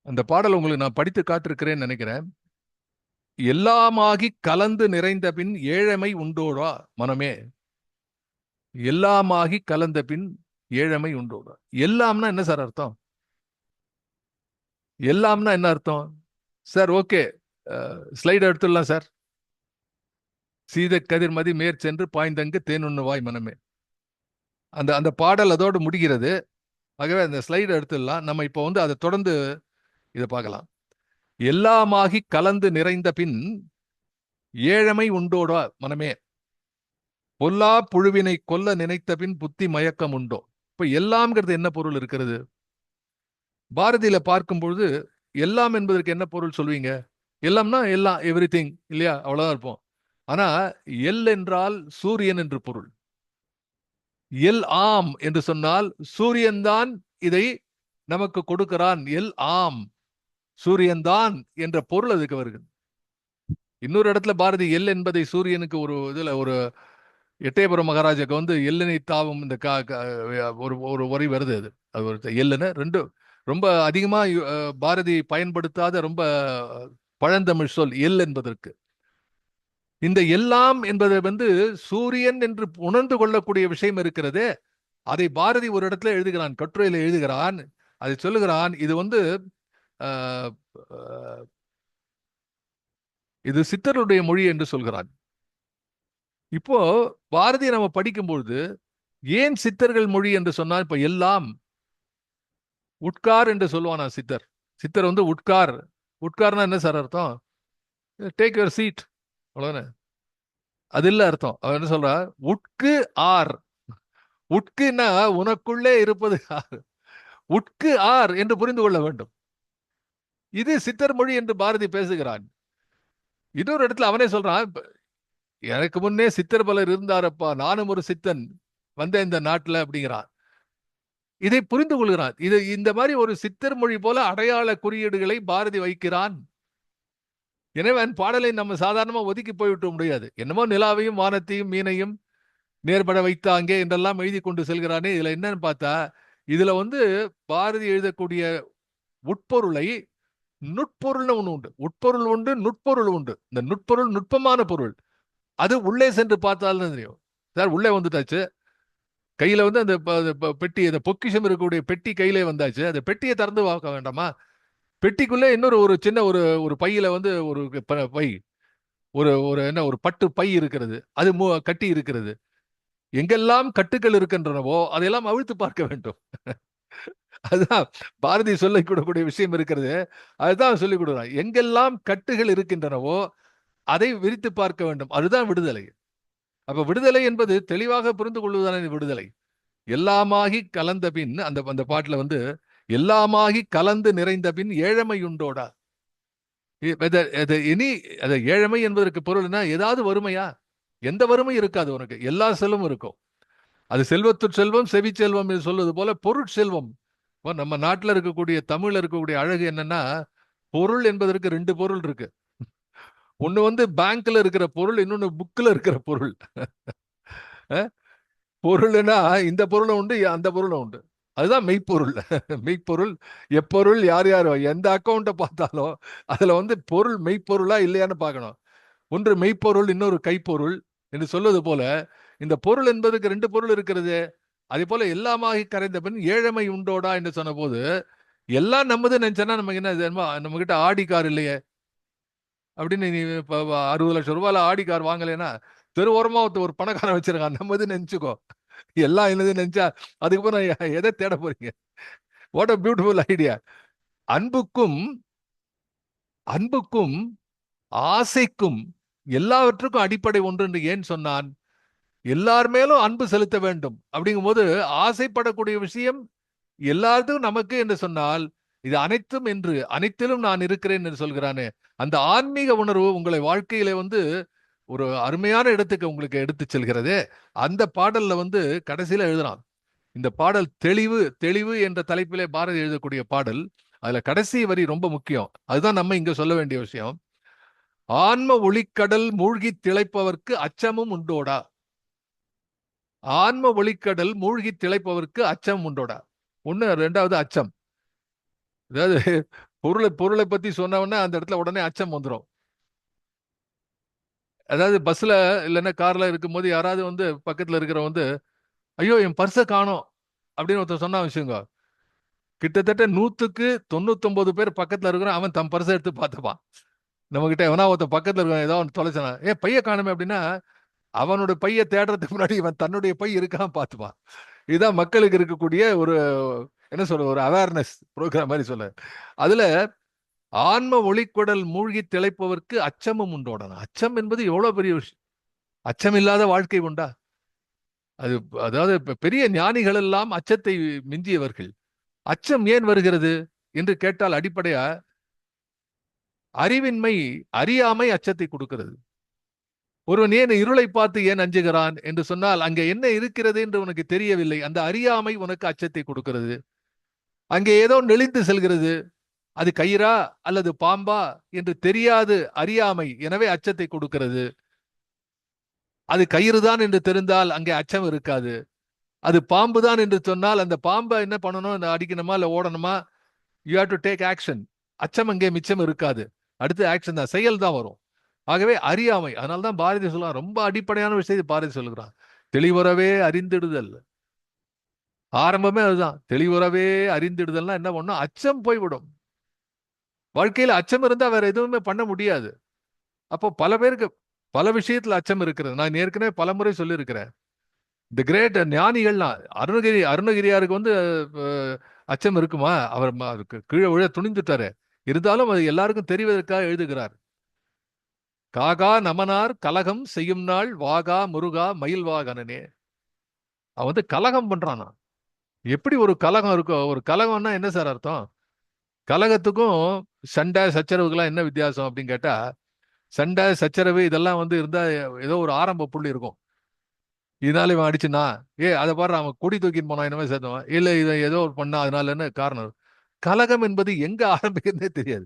அந்த பாடல் உங்களுக்கு நான் படித்து காத்திருக்கிறேன்னு நினைக்கிறேன். எல்லாமாகி கலந்து நிறைந்த பின் ஏழமை உண்டோடா மனமே. எல்லாமாகி கலந்த பின் ஏழமை உண்டோடா. எல்லாம்னா என்ன சார் அர்த்தம்? எல்லாம்னா என்ன அர்த்தம் சார்? ஓகே, ஸ்லைட் எடுத்துடலாம் சார். சீத கதிர்மதி மேற்சென்று பாய்ந்தங்கு தேனுண்ணுவாய் மனமே. அந்த அந்த பாடல் அதோடு முடிகிறது. ஆகவே அந்த ஸ்லைடு எடுத்துடலாம். நம்ம இப்போ வந்து அதை தொடர்ந்து இதை பார்க்கலாம். எல்லாமாகி கலந்து நிறைந்த பின் ஏழமை உண்டோட மனமே, பொல்லா புழுவினை கொல்ல நினைத்த பின் புத்தி மயக்கம் உண்டோ. இப்ப எல்லாம்ங்கிறது என்ன பொருள் இருக்கிறது? பாரதியில பார்க்கும் பொழுது எல்லாம் என்பதற்கு என்ன பொருள் சொல்வீங்க? எல்லாம்னா எல்லாம், எவ்ரி திங் இல்லையா? அவ்வளவுதான் இருப்போம். ஆனா எல் என்றால் சூரியன் என்று பொருள். எல் ஆம் என்று சொன்னால் சூரியன் தான் இதை நமக்கு கொடுக்கிறான். எல் ஆம், சூரியன் தான் என்ற பொருள் அதுக்கு வருகிறது. இன்னொரு இடத்துல பாரதி எல் என்பதை சூரியனுக்கு ஒரு இதுல ஒரு எட்டயபுரம் மகாராஜாக்கு வந்து எல்லினை தாவும் இந்த ஒரு ஒரு வரி வருது. அது அது ஒரு எல்லுன்னு ரெண்டு ரொம்ப அதிகமா பாரதி பயன்படுத்தாத ரொம்ப பழந்தமிழ் சொல் எல் என்பதற்கு. இந்த எல்லாம் என்பதை வந்து சூரியன் என்று உணர்ந்து கொள்ளக்கூடிய விஷயம் இருக்கிறது. அதை பாரதி ஒரு இடத்துல எழுதுகிறான், கட்டுரையில எழுதுகிறான். அதை சொல்லுகிறான், இது வந்து அஹ், அஹ், இது சித்தருடைய மொழி என்று சொல்கிறான். இப்போ பாரதியை நம்ம படிக்கும்பொழுது ஏன் சித்தர்கள் மொழி என்று சொன்னால், இப்ப எல்லாம் உட்கார் என்று சொல்லுவானா சித்தர். சித்தர் வந்து உட்கார். உட்கார்னா என்ன சார் அர்த்தம்? டேக் யுவர் சீட், அவ்வளவுதானே. அது இல்ல அர்த்தம். அவர் என்ன சொல்றா, உட்கு ஆர். உட்குன்னா உனக்குள்ளே இருப்பது ஆர். உட்கு ஆர் என்று புரிந்து கொள்ள வேண்டும். இது சித்தர் மொழி என்று பாரதி பேசுகிறான். இன்னொரு இடத்துல அவனே சொல்றான், எனக்கு முன்னே சித்தர் பலர் இருந்தாரப்பா, நானும் ஒரு சித்தன் வந்த இந்த நாட்டுல அப்படிங்கிறான். இதை புரிந்து கொள்கிறான். இது இந்த மாதிரி ஒரு சித்தர் மொழி போல அடையாள குறியீடுகளை பாரதி வைக்கிறான். எனவே அந்த பாடலை நம்ம சாதாரணமா ஒதுக்கி போய்விட்ட முடியாது. என்னமோ நிலாவையும் வானத்தையும் மீனையும் நேர்பட வைத்தாங்கே என்றெல்லாம் எழுதி கொண்டு செல்கிறானே. இதுல என்னன்னு பார்த்தா, இதுல வந்து பாரதி எழுதக்கூடிய உட்பொருளை, நுட்பொருள்னு ஒண்ணு உண்டு. உட்பொருள் உண்டு, நுட்பொருள் உண்டு. இந்த நுட்பொருள் நுட்பமான பொருள். அது உள்ளே சென்று பார்த்தாலும் தெரியும். சார் உள்ளே வந்துட்டாச்சு, கையில வந்து அந்த பெட்டி, அந்த பொக்கிஷம் இருக்கக்கூடிய பெட்டி கையிலே வந்தாச்சு. அந்த பெட்டியை திறந்து பார்க்க வேண்டாமா? பெட்டிக்குள்ள இன்னொரு ஒரு சின்ன ஒரு ஒரு பையில வந்து ஒரு பை, ஒரு ஒரு என்ன ஒரு பட்டு பை இருக்கிறது. அது கட்டி இருக்கிறது. எங்கெல்லாம் கட்டுகள் இருக்கின்றனவோ அதையெல்லாம் அவிழ்த்து பார்க்க வேண்டும். அதுதான் பாரதி சொல்லிக் கொடுக்கக்கூடிய விஷயம் இருக்கிறது. அதுதான் சொல்லிக் கொடுக்குறான். எங்கெல்லாம் கட்டுகள் இருக்கின்றனவோ அதை விரித்து பார்க்க வேண்டும். அதுதான் விடுதலை. அப்ப விடுதலை என்பது தெளிவாக புரிந்து கொள்வதுதானே விடுதலை. எல்லாமாகி கலந்த பின், அந்த அந்த பாட்டுல வந்து எல்லாமாகி கலந்து நிறைந்த பின் ஏழமை உண்டோடா. இனி ஏழமை என்பதற்கு பொருள்னா ஏதாவது வறுமையா? எந்த வறுமை இருக்காது உனக்கு, எல்லா செல்வமும் இருக்கும். அது செல்வத்து செல்வம் செவி செல்வம் என்று சொல்வது போல பொருட்செல்வம். நம்ம நாட்டில் இருக்கக்கூடிய, தமிழ்ல இருக்கக்கூடிய அழகு என்னன்னா, பொருள் என்பதற்கு ரெண்டு பொருள் இருக்கு. ஒண்ணு வந்து பேங்க்ல இருக்கிற பொருள், இன்னொன்னு புக்ல இருக்கிற பொருள். பொருள்னா இந்த பொருளும் உண்டு, அந்த பொருளும் உண்டு. அதுதான் மெய்ப்பொருள். மெய்ப்பொருள் எப்பொருள் யார் யார் எந்த அக்கௌண்ட்டை பார்த்தாலும் அதுல வந்து பொருள் மெய்ப்பொருளா இல்லையான்னு பார்க்கணும். ஒன்று மெய்ப்பொருள், இன்னொரு கைப்பொருள் என்று சொல்வது போல இந்த பொருள் என்பதற்கு ரெண்டு பொருள் இருக்கிறது. அதே போல எல்லாமாகி கரைந்த பின் ஏழமை உண்டோடா என்று சொன்ன போது, எல்லாம் நம்மது நினைச்சேன்னா நமக்கு என்ன, நம்ம கிட்ட ஆடி கார் இல்லையே அப்படின்னு, நீ 60 லட்சம் ரூபாயில ஆடி கார் வாங்கலைன்னா தெரு ஓரமா ஒரு பணக்காரன் வச்சிருக்கான், நம்மது நினைச்சுக்கோ. எல்லாம் என்னது நினைச்சா அதுக்கப்புறம் எதை தேட போறீங்க? What a beautiful idea. அன்புக்கும் அன்புக்கும் ஆசைக்கும் எல்லாவற்றுக்கும் அடிப்படை ஒன்று என்று ஏன் சொன்னான்? எல்லார் மேலும் அன்பு செலுத்த வேண்டும் அப்படிங்கும் போது ஆசைப்படக்கூடிய விஷயம் எல்லாத்துக்கும் நமக்கு என்று சொன்னால், இது அனைத்தும் என்று, அனைத்திலும் நான் இருக்கிறேன் என்று சொல்கிறானே, அந்த ஆன்மீக உணர்வு உங்களை வாழ்க்கையில வந்து ஒரு அருமையான இடத்துக்கு உங்களுக்கு எடுத்து செல்கிறது. அந்த பாடல்ல வந்து கடைசியில எழுதுறான். இந்த பாடல் தெளிவு, தெளிவு என்ற தலைப்பிலே பாரதி எழுதக்கூடிய பாடல். அதுல கடைசி வரி ரொம்ப முக்கியம். அதுதான் நம்ம இங்க சொல்ல வேண்டிய விஷயம். ஆன்ம ஒளிக்கடல் மூழ்கி திளைப்பவர்க்கு அச்சமும் உண்டோடா. ஆன்ம ஒளிக்கடல் மூழ்கி திளைப்பவர்க்கு அச்சம் உண்டோடா. ஒண்ணு, ரெண்டாவது அச்சம். அதாவது பொருளை பொருளை பத்தி சொன்னவொடனே அந்த இடத்துல உடனே அச்சம் வந்துடும். அதாவது பஸ்ல இல்லைன்னா கார்ல இருக்கும்போது யாராவது வந்து பக்கத்துல இருக்கிற வந்து, ஐயோ என் பர்ஸை காணோம் அப்படின்னு ஒருத்தர் சொன்னா வச்சுங்க, கிட்டத்தட்ட 100க்கு 99 பேர் பக்கத்துல இருக்கிற அவன் தன் பர்ஸை எடுத்து பார்த்துப்பான். நம்ம கிட்ட எவனா ஒருத்த பக்கத்துல இருக்க ஏதோ ஒன்று தொலைச்சானா, பைய காணுமே அப்படின்னா, அவனோட பைய தேடுறதுக்கு முன்னாடி இவன் தன்னுடைய பை இருக்கான் பார்த்துப்பான். இதுதான் மக்களுக்கு இருக்கக்கூடிய ஒரு, என்ன சொல்ற, ஒரு அவேர்னஸ் ப்ரோக்ராம் மாதிரி சொல்ல. அதுல ஆன்ம ஒளிக்குடல் மூழ்கி திளைப்பவர்க்கு அச்சமும் உண்டோடன. அச்சம் என்பது எவ்வளவு பெரிய விஷயம். அச்சம் இல்லாத வாழ்க்கை உண்டா? அது, அதாவது பெரிய ஞானிகள் எல்லாம் அச்சத்தை மிஞ்சியவர்கள். அச்சம் ஏன் வருகிறது என்று கேட்டால், அடிப்படையா அறிவின்மை, அறியாமை அச்சத்தை கொடுக்கிறது. ஒருவன் ஏன் இருளை பார்த்து ஏன் அஞ்சுகிறான் என்று சொன்னால், அங்கே என்ன இருக்கிறது என்று உனக்கு தெரியவில்லை. அந்த அறியாமை உனக்கு அச்சத்தை கொடுக்கிறது. அங்கே ஏதோ நெளிந்து செல்கிறது, அது கயிறா அல்லது பாம்பா என்று தெரியாது அறியாமை, எனவே அச்சத்தை கொடுக்கிறது. அது கயிறு தான் என்று தெரிந்தால் அங்கே அச்சம் இருக்காது. அது பாம்பு தான் என்று சொன்னால் அந்த பாம்பை என்ன பண்ணணும், அடிக்கணுமா இல்ல ஓடணுமா, you have to take action. அச்சம் அங்கே மிச்சம் இருக்காது. அடுத்து ஆக்ஷன் தான், செயல் தான் வரும். ஆகவே அறியாமை. அதனால தான் பாரதி சொல்லுவான், ரொம்ப அடிப்படையான விஷயத்தை பாரதி சொல்லுகிறான், தெளிவுறவே அறிந்திடுதல். ஆரம்பமே அதுதான், தெளிவுறவே அறிந்திடுதல்னா என்ன பண்ணும், அச்சம் போய்விடும். வாழ்க்கையில அச்சம் இருந்தா வேற எதுவுமே பண்ண முடியாது. அப்போ பல பேருக்கு பல விஷயத்துல அச்சம் இருக்கிறது. நான் ஏற்கனவே பல முறை சொல்லியிருக்கிறேன். தி கிரேட் ஞானிகள்லாம், அருணகிரியாருக்கு வந்து அச்சம் இருக்குமா? அவர் கீழே விழ துணிந்துட்டாரு. இருந்தாலும் அது எல்லாருக்கும் தெரிவதற்காக எழுதுகிறார். காகா நமனார் கலகம் செய்யும் நாள் வாகா முருகா மயில் வாகனனே. அவன் வந்து கலகம் பண்றானா. எப்படி ஒரு கலகம் இருக்கும்? ஒரு கலகம்னா என்ன சார் அர்த்தம்? கலகத்துக்கும் சண்டை சச்சரவுக்கெல்லாம் என்ன வித்தியாசம் அப்படின்னு கேட்டா, சண்டை சச்சரவு இதெல்லாம் வந்து இருந்தா ஏதோ ஒரு ஆரம்ப புள்ளி இருக்கும். இதனால இவன் அடிச்சுனா, அதை பாரு அவன் கொடி தூக்கின்னு போனான் என்னமே சேர்த்தவன், இல்ல இதை ஏதோ ஒரு பண்ணா அதனால என்ன காரணம். கலகம் என்பது எங்க ஆரம்பிக்கிறதே தெரியாது.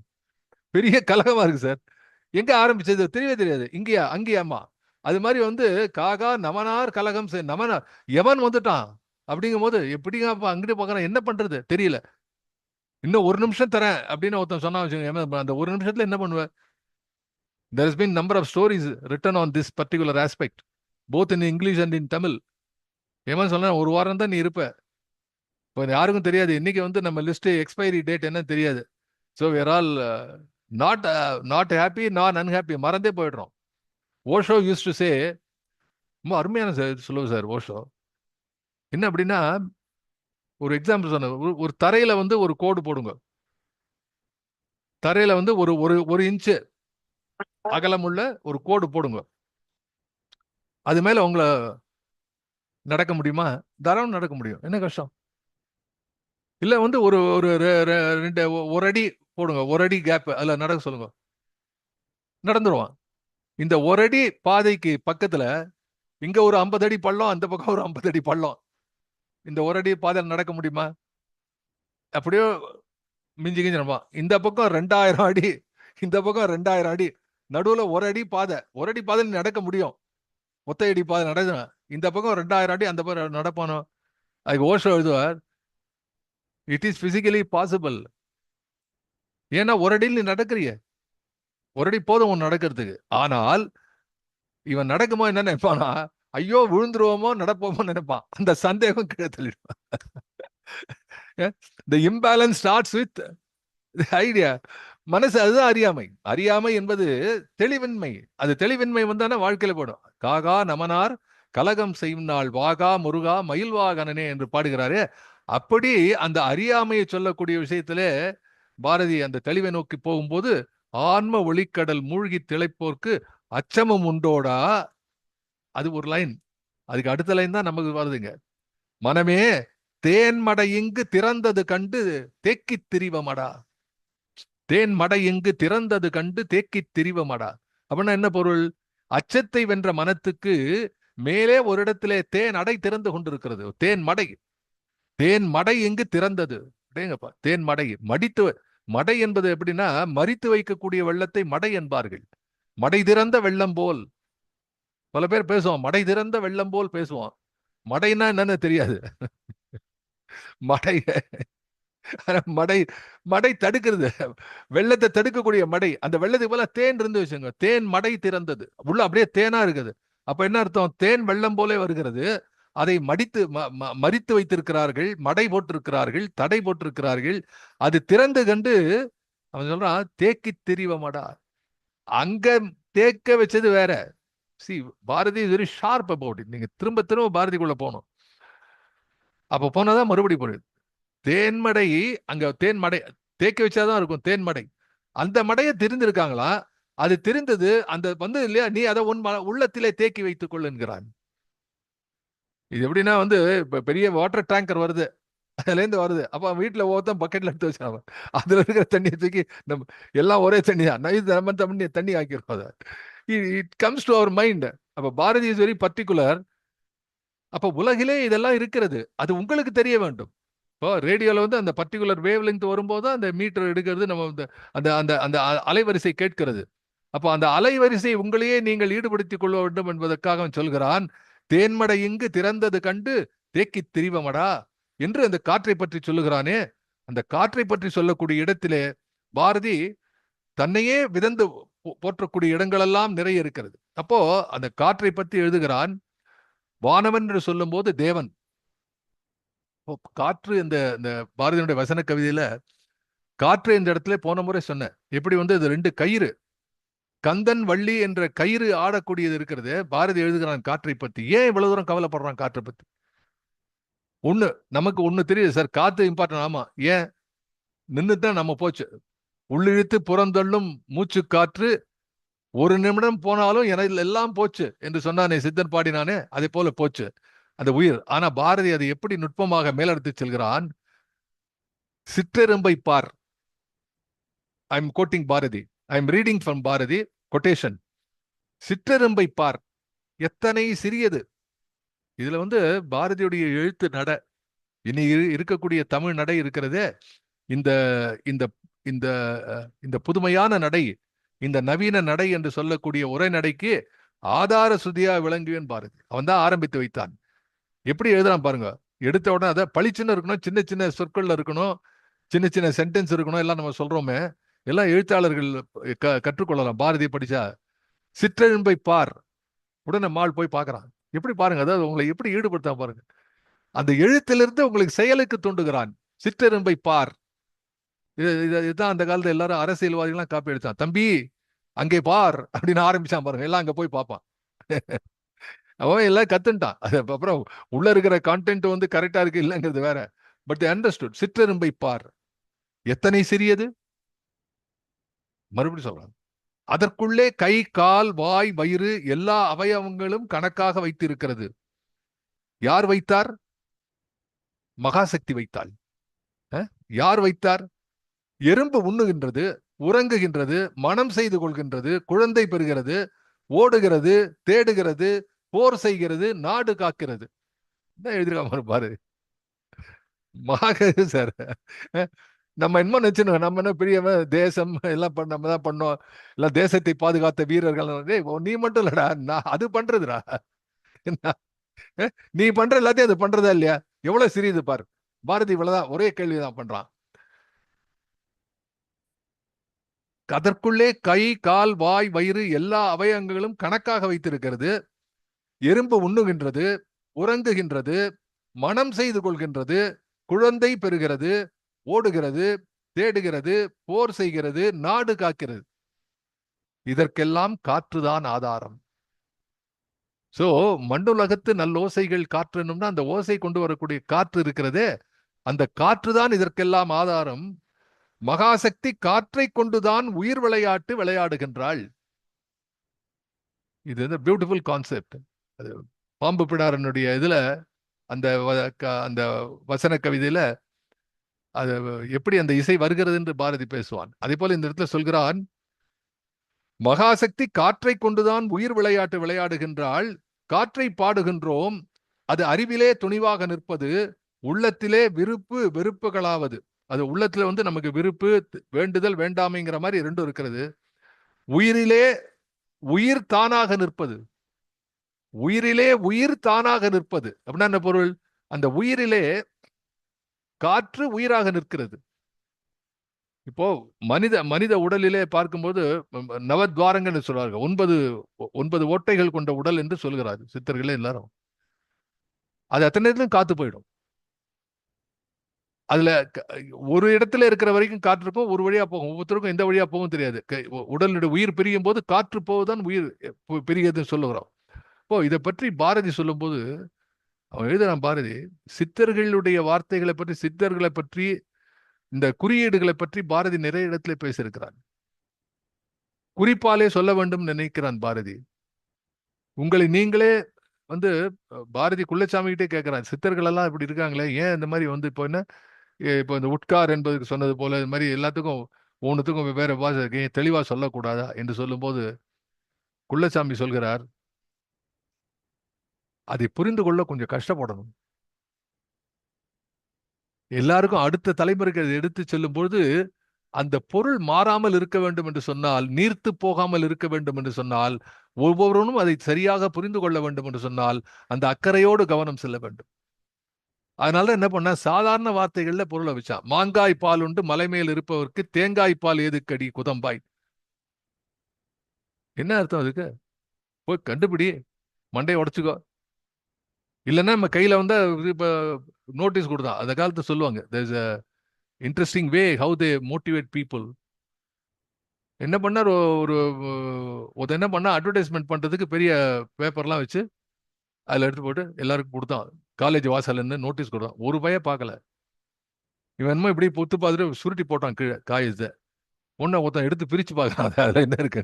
பெரிய கலகமா இருக்கு சார். எங்க ஆரம்பிச்சது தெரியவே தெரியாது. இங்கேயா அங்கேயாமா. அது மாதிரி வந்து காகா நமனார் கலகம் நமனார், எவன் வந்துட்டான் அப்படிங்கும் போது எப்படிங்க அங்கிட்டு பார்க்கறான், என்ன பண்றது தெரியல. இன்னும் ஒரு நிமிஷம் தரேன் அப்படின்னு ஒருத்தன் சொன்னா வச்சுக்கோங்க, அந்த ஒரு நிமிஷத்துல என்ன பண்ணுவேன்? There has been number of stories written on this particular aspect, both in English and in Tamil. ஏமா சொன்னா ஒரு வாரம் தான் நீ இருப்ப. இப்போ யாருக்கும் தெரியாது இன்னைக்கு வந்து நம்ம லிஸ்ட் எக்ஸ்பைரி டேட் என்ன தெரியாது. So where all not not happy நான் அன்ஹாப்பி, மறந்தே போயிடுறோம். ஓஷோ யூஸ் டு சே, ரொம்ப அருமையான சொல்லுவோம் சார் ஓஷோ. என்ன அப்படின்னா, ஒரு எக்ஸாம்பிள் சொன்ன, ஒரு தரையில வந்து ஒரு கோடு போடுங்க. தரையில வந்து ஒரு ஒரு இன்ச்சு அகலமுள்ள ஒரு கோடு போடுங்க. அது மேல உங்களை நடக்க முடியுமா? தாராளம் நடக்க முடியும். என்ன கஷ்டம்? இல்ல வந்து ஒரு ஒரு ரெண்டு ஒரு அடி போடுங்க, ஒரு அடி கேப், அதுல நடக்க சொல்லுங்க, நடந்துருவான். இந்த ஒரு அடி பாதைக்கு பக்கத்துல இங்க ஒரு 50 அடி பள்ளம், அந்த பக்கம் ஒரு 50 அடி பள்ளம். இந்த ஒரு அடி பாதையில் நடக்க முடியுமா? அப்படியே மிஞ்சி கிஞ்சி நடப்பான். இந்த பக்கம் 2000 அடி, இந்த பக்கம் 2000 அடி, நடுவுல ஒரு அடி பாதை. ஒரு அடி பாதையில் நடக்க முடியும், ஒத்தையடி பாதை நடக்கும். இந்த பக்கம் 2000 அடி, அந்த பக்கம் நடப்பானோ? அதுக்கு ஓஷோ எழுதுவார், இட் இஸ் பிசிக்கலி பாசிபிள். ஏன்னா ஒரு அடியில் நீ நடக்கிறிய, ஒரு அடி போதும் ஒன்று நடக்கிறதுக்கு. ஆனால் இவன் நடக்குமோ என்ன நினைப்பானா, ஐயோ விழுந்துருவோமோ நடப்போமோ நினைப்பான். அந்த சந்தேகம் கீழே தள்ளிடுவான். The imbalance starts with the idea. மனசு, அதுதான் அறியாமை. அறியாமை என்பது தெளிவின்மை. அது தெளிவின்மை வந்தானே வாழ்க்கையில போடும். காகா நமனார் கலகம் செய்யும் நாள் வாகா முருகா மயில் வாகனனே என்று பாடுகிறாரே, அப்படி அந்த அறியாமையை சொல்லக்கூடிய விஷயத்திலே பாரதி அந்த தெளிவை நோக்கி போகும்போது, ஆன்ம ஒளிக்கடல் மூழ்கி திளைப்போர்க்கு அச்சமும் உண்டோடா, அது ஒரு லைன். அதுக்கு அடுத்த லைன் தான் நமக்கு வருதுங்க. மனமே தேன்மடை இங்கு திறந்தது கண்டு தேக்கித் திரிவமடா. தேன்மடை இங்கு திறந்தது கண்டு தேக்கித் திரிவமடா. அப்படின்னா என்ன பொருள்? அச்சத்தை வென்ற மனத்துக்கு மேலே ஒரு இடத்திலே தேன் அடை திறந்து கொண்டிருக்கிறது. தேன் மடை, தேன் மடை இங்கு திறந்தது. அப்படிங்கப்பா, தேன் மடை மடித்து, மடை என்பது எப்படின்னா மறித்து வைக்கக்கூடிய வெள்ளத்தை மடை என்பார்கள். மடை திறந்த வெள்ளம் போல். பல பேர் பேசுவான், மடை திறந்த வெள்ளம் போல் பேசுவான். மடைனா என்னன்னு தெரியாது. மடை, மடை, மடை தடுக்கிறது, வெள்ளத்தை தடுக்கக்கூடிய மடை. அந்த வெள்ளத்துக்கு போல தேன் இருந்து வச்சுங்க, தேன் மடை திறந்தது, உள்ள அப்படியே தேனா இருக்குது. அப்ப என்ன அர்த்தம்? தேன் வெள்ளம் போலே வருகிறது, அதை மடித்து மறித்து வைத்திருக்கிறார்கள், மடை போட்டிருக்கிறார்கள், தடை போட்டிருக்கிறார்கள். அது திறந்து கண்டு அவன் சொல்றான், தேக்கி திரிவமடா. அங்க தேக்க வச்சது வேற. See, Bharathi is very sharp about it. நீங்க திரும்ப திரும்ப பாரதிக்குள்ள போகணும். அப்ப போனாதான் மறுபடி போடுது. தேன்மடை, அங்க தேன்மடை தேக்க வச்சாதான் இருக்கும் தேன்மடை. அந்த மடையை தெரிந்திருக்காங்களா? அது தெரிந்தது அந்த வந்து இல்லையா, நீ அதை உன் உள்ளத்திலே தேக்கி வைத்துக் கொள் என்கிறான். இது எப்படின்னா வந்து இப்ப பெரிய வாட்டர் டேங்கர் வருது, அதுல இருந்து வருது. அப்ப வீட்டுல ஒவ்வொருத்தன் பக்கெட்ல எடுத்து வச்சாங்க, அதுல இருக்கிற தண்ணியை தூக்கி நம்ம எல்லாம் ஒரே தண்ணி தான், இது நம்ம தண்ணி ஆக்கிருக்கோம். அதை it comes to our mind. அப்ப பாரதி இஸ் வெரி பர்டிகுலர். அப்ப உலகிலே இதெல்லாம் இருக்கிறது, அது உங்களுக்கு தெரிய வேண்டும். இப்போ ரேடியோல வந்து அந்த பர்டிகுலர் வேவ் லெங்த் வரும்போது அந்த மீட்டர் எடுக்கிறது, நம்ம அந்த அந்த அந்த அலைவரிசை கேட்கிறது. அப்போ அந்த அலைவரிசை உங்களையே நீங்கள் ஈடுபடுத்திக் கொள்ள வேண்டும் என்பதற்காக அவன் சொல்கிறான், தேன்மடை இங்கு திறந்தது கண்டு தேக்கி திரிவமடா என்று அந்த காற்றை பற்றி சொல்லுகிறானே. அந்த காற்றை பற்றி சொல்லக்கூடிய இடத்திலே பாரதி தன்னையே விதந்து போற்றக்கூடிய இடங்களெல்லாம் நிறைய இருக்கிறது. அப்போ அந்த காற்றை பற்றி எழுதுகிறான். வானவன் என்று சொல்லும் போது தேவன். காற்று இந்த பாரதியினுடைய வசன கவிதையில காற்று இந்த இடத்துல போன முறை சொன்னேன். எப்படி வந்து இது ரெண்டு கயிறு, கந்தன் வள்ளி என்ற கயிறு ஆடக்கூடியது இருக்கிறது. பாரதி எழுதுகிறான் காற்றை பத்தி. ஏன் இவ்வளவு தூரம் கவலைப்படுறான் காற்றை பத்தி? ஒண்ணு நமக்கு ஒண்ணு தெரியுது சார், காத்து இம்பார்ட்டன். ஆமா, ஏன் நின்றுதான் நம்ம போச்சு. உள்ளிழுத்து புறந்தள்ளும் மூச்சு காற்று ஒரு நிமிடம் போனாலும் எனக்கு எல்லாம் போச்சு என்று சொன்னானே சித்தன் பாடினானே, அதே போல போச்சு அந்த உயிர். ஆனா பாரதி அதை எப்படி நுட்பமாக மேலெடுத்து செல்கிறான். சிற்றெரும்பை பார். I am quoting Bharathi, I am reading from Bharathi quotation. சிற்றெரும்பை பார், எத்தனை சிறியது. இதுல வந்து பாரதியுடைய எழுத்து நடை, இனி இருக்கக்கூடிய தமிழ் நடை இருக்கிறதே, இந்த இந்த இந்த இந்த புதுமையான நடை, இந்த நவீன நடை என்று சொல்லக்கூடிய உரை நடைக்கு ஆதார சுதியா விளங்குவேன் பாரதி. அவன் தான் ஆரம்பித்து வைத்தான். எப்படி எழுதுறான் பாருங்க. எடுத்த உடனே அதை பளிச்சுன்னு இருக்கணும், சின்ன சின்ன சொற்கள்ல இருக்கணும், சின்ன சின்ன சென்டென்ஸ் இருக்கணும், எல்லாம் நம்ம சொல்றோமே, எல்லாம் எழுத்தாளர்கள் கற்றுக்கொள்ளலாம். பாரதி படிச்சா சிற்றெழும்பை பார், உடனே மால் போய் பார்க்கறான். எப்படி பாருங்க, அதாவது உங்களை எப்படி ஈடுபடுத்த பாருங்க. அந்த எழுத்திலிருந்து உங்களுக்கு செயலுக்கு தூண்டுகிறான். சிற்றெரும்பை பார். இதுதான் அந்த காலத்துல எல்லாரும் அரசியல்வாதிகள்லாம் காப்பி எடுத்தான். தம்பி அங்கே பார் அப்படின்னு ஆரம்பிச்சான் பாருங்க, எல்லாம் அங்க போய் பார்ப்பான். அவன் எல்லாம் கத்துட்டான். அப்புறம் உள்ள இருக்கிற கான்டென்ட் வந்து கரெக்டா இருக்கு இல்லைங்கிறது வேற. But understood. சிற்றெரும்பை பார், எத்தனை சிறியது. மறுபடியும் சொல்றான், அதற்குள்ளே கை கால் வாய் வயிறு எல்லா அவயவங்களும் கணக்காக வைத்திருக்கிறது. யார் வைத்தார்? மகாசக்தி வைத்தாள். யார் வைத்தார்? எறும்பு உண்ணுகின்றது, உறங்குகின்றது, மனம் செய்து கொள்கின்றது, குழந்தை பெறுகிறது, ஓடுகிறது, தேடுகிறது, போர் செய்கிறது, நாடு காக்கிறது. என்ன எழுதிருக்காம பாரு. சார், நம்ம என்ன நினைச்சுனோம், நம்ம என்ன பெரியவன், தேசம் எல்லாம் நம்ம தான் பண்ணோம், எல்லாம் தேசத்தை பாதுகாத்த வீரர்கள். நீ மட்டும் இல்லடா, நான் அது பண்றதுடா. நீ பண்ற எல்லாத்தையும் அது பண்றதா இல்லையா? எவ்வளவு சிறியது பாரு. பாரதி இவ்வளவுதான், ஒரே கேள்விதான் பண்றான். அதற்குள்ளே கை கால் வாய் வயிறு எல்லா அவயவங்களும் கணக்காக வைத்திருக்கிறது. எறும்பு உண்ணுகின்றது, உறங்குகின்றது, மனம் செய்து கொள்கின்றது, குழந்தை பெறுகிறது, ஓடுகிறது, தேடுகிறது, போர் செய்கிறது, நாடு காக்கிறது. இதற்கெல்லாம் காற்றுதான் ஆதாரம். சோ மண்ணுலகத்து நல்லோசைகள் காற்றுனும்னா அந்த ஓசை கொண்டு வரக்கூடிய காற்று இருக்கிறதே, அந்த காற்றுதான் இதற்கெல்லாம் ஆதாரம். மகாசக்தி காற்றை கொண்டுதான் உயிர் விளையாட்டு விளையாடுகின்றாள். இது வந்து பியூட்டிஃபுல் கான்செப்ட். அது பாம்பு பிடாரனுடைய இதுல அந்த அந்த வசன கவிதையில அது எப்படி அந்த இசை வருகிறது என்று பாரதி பேசுவான். அதே போல இந்த இடத்துல சொல்கிறான், மகாசக்தி காற்றை கொண்டுதான் உயிர் விளையாட்டு விளையாடுகின்றாள். காற்றை பாடுகின்றோம், அது அறிவிலே துணிவாக நிற்பது, உள்ளத்திலே விருப்பு வெறுப்புகளாவது. அது உள்ளத்துல வந்து நமக்கு விருப்பு வேண்டுதல் வேண்டாமைங்கிற மாதிரி ரெண்டும் இருக்கிறது. உயிரிலே உயிர் தானாக நிற்பது, உயிரிலே உயிர் தானாக நிற்பது அப்படின்னா என்ன பொருள்? அந்த உயிரிலே காற்று உயிராக நிற்கிறது. இப்போ மனித உடலிலே பார்க்கும்போது நவத்வாரங்கள் சொல்றார்கள். 9 ஓட்டைகள் கொண்ட உடல் என்று சொல்கிறாரு சித்தர்களே எல்லாரும். அது அத்தனை நேரத்திலும் காத்து போயிடும். அதுல ஒரு இடத்துல இருக்கிற வரைக்கும் காற்று இருக்கும், ஒரு வழியா போகும். ஒவ்வொருத்தருக்கும் எந்த வழியா போகும் தெரியாது. உடலுடைய உயிர் பிரியும் போது காற்று போவதுதான் உயிர் பிரியுதுன்னு சொல்லுகிறோம். இப்போ இதை பற்றி பாரதி சொல்லும்போது அவன் எழுதுறான் பாரதி, சித்தர்களுடைய வார்த்தைகளை பற்றி, சித்தர்களை பற்றி, இந்த குறியீடுகளை பற்றி பாரதி நிறைய இடத்துல பேசியிருக்கிறான். குறிப்பாலே சொல்ல வேண்டும் நினைக்கிறான் பாரதி. உங்களை நீங்களே வந்து பாரதி குள்ளச்சாமி கிட்டே கேட்கிறான், சித்தர்கள் எல்லாம் இப்படி இருக்காங்களே, ஏன் இந்த மாதிரி வந்து இப்போ என்ன, இப்போ இந்த உட்கார் என்பதுக்கு சொன்னது போல இது மாதிரி எல்லாத்துக்கும் ஒவ்வொன்றுத்துக்கும் வெவ்வேறு பாஷை இருக்கு, தெளிவா சொல்லக்கூடாதா என்று சொல்லும்போது குள்ளச்சாமி சொல்கிறார், அதை புரிந்து கொள்ள கொஞ்சம் கஷ்டப்படணும். எல்லாருக்கும் அடுத்த தலைமுறைக்கு அதை எடுத்து செல்லும் பொழுது அந்த பொருள் மாறாமல் இருக்க வேண்டும் என்று சொன்னால், நீர்த்து போகாமல் இருக்க வேண்டும் என்று சொன்னால், ஒவ்வொருவரும் அதை சரியாக புரிந்து கொள்ள வேண்டும் என்று சொன்னால் அந்த அக்கறையோடு கவனம் செல்ல வேண்டும். அதனால என்ன பண்ண, சாதாரண வார்த்தைகள்ல பொருளை வச்சான். மாங்காய் பால் உண்டு மலை மேல் இருப்பவருக்கு தேங்காய் பால் ஏதுக்கடி குதம்பாய். என்ன அர்த்தம் அதுக்கு? போய் கண்டுபிடி, மண்டையை உடைச்சுக்கோ. இல்லைன்னா நம்ம கையில வந்து இப்ப நோட்டீஸ் கொடுத்தான். அந்த காலத்தை சொல்லுவாங்க, there is a interesting way how they motivate people. என்ன பண்ணார், ஒரு என்ன பண்ணா, அட்வர்டைஸ்மெண்ட் பண்றதுக்கு பெரிய பேப்பர்லாம் வச்சு அதில் எடுத்து போட்டு எல்லாருக்கும் கொடுத்தான். காலேஜ் வாசல்ல நோட்டீஸ் கொடுத்தான். ஒரு பையன் பார்க்கல. இவன் என்னமோ இப்படி பொத்து பார்த்துட்டு சுருட்டி போட்டான் கீழே காயத்தை. ஒருத்தன் எடுத்து பிரிச்சு பார்க்கறான் அதில் என்ன இருக்கு.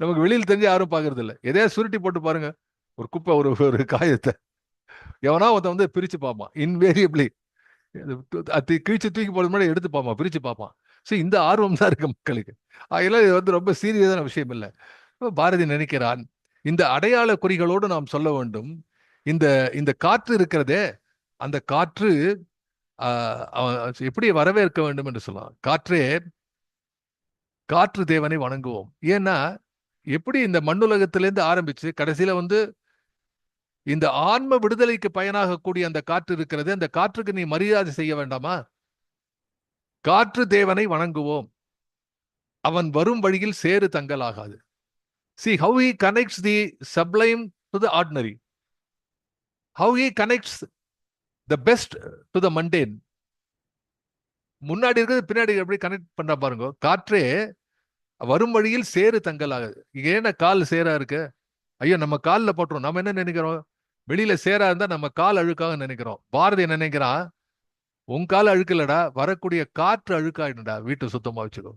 நமக்கு வெளியில் தெரிஞ்சு யாரும் பார்க்கறது இல்லை. எதையா சுருட்டி போட்டு பாருங்க, ஒரு குப்பை, ஒரு காயத்தை எவனா ஒருத்தன் வந்து பிரிச்சு பார்ப்பான். இன்வேரியபிளி கிழிச்சு தூக்கி போடுறது முன்னாடி எடுத்து பார்ப்பான், பிரிச்சு பார்ப்பான். சரி, இந்த ஆர்வம் தான் இருக்கு மக்களுக்கு. அதெல்லாம் இது வந்து ரொம்ப சீரியஸான விஷயம் இல்லை. பாரதி நினைக்கிறான், இந்த அடையாள குறிகளோடு நாம் சொல்ல வேண்டும். இந்த இந்த காற்று இருக்கிறதே, அந்த காற்று எப்படி வரவேற்க வேண்டும் என்று சொல்லலாம். காற்றே, காற்று தேவனை வணங்குவோம். ஏன்னா எப்படி இந்த மண்ணுலகத்திலேருந்து ஆரம்பிச்சு கடைசியில வந்து இந்த ஆன்ம விடுதலைக்கு பயனாகக்கூடிய அந்த காற்று இருக்கிறது, அந்த காற்றுக்கு நீ மரியாதை செய்ய வேண்டாமா? காற்று தேவனை வணங்குவோம், அவன் வரும் வழியில் சேறு தங்கலாகாது. See how he connects the sublime to the ordinary. How he connects the best to the mundane. முன்னாடி இருக்கிறது பின்னாடி எப்படி கனெக்ட் பண்ற பாருங்க. காற்றே வரும் வழியில் சேறு தங்கலாகாது. ஏன்னா கால் சேரா இருக்கு, ஐயோ நம்ம காலில் போட்டுரும். நம்ம என்ன நினைக்கிறோம், வெளியில சேரா இருந்தா நம்ம கால் அழுக்காக நினைக்கிறோம். பாரதி நினைக்கிறான், உன் கால் அழுக்கலடா, வரக்கூடிய காற்று அழுக்காயிடுடா, வீட்டை சுத்தமா வச்சுக்கோ.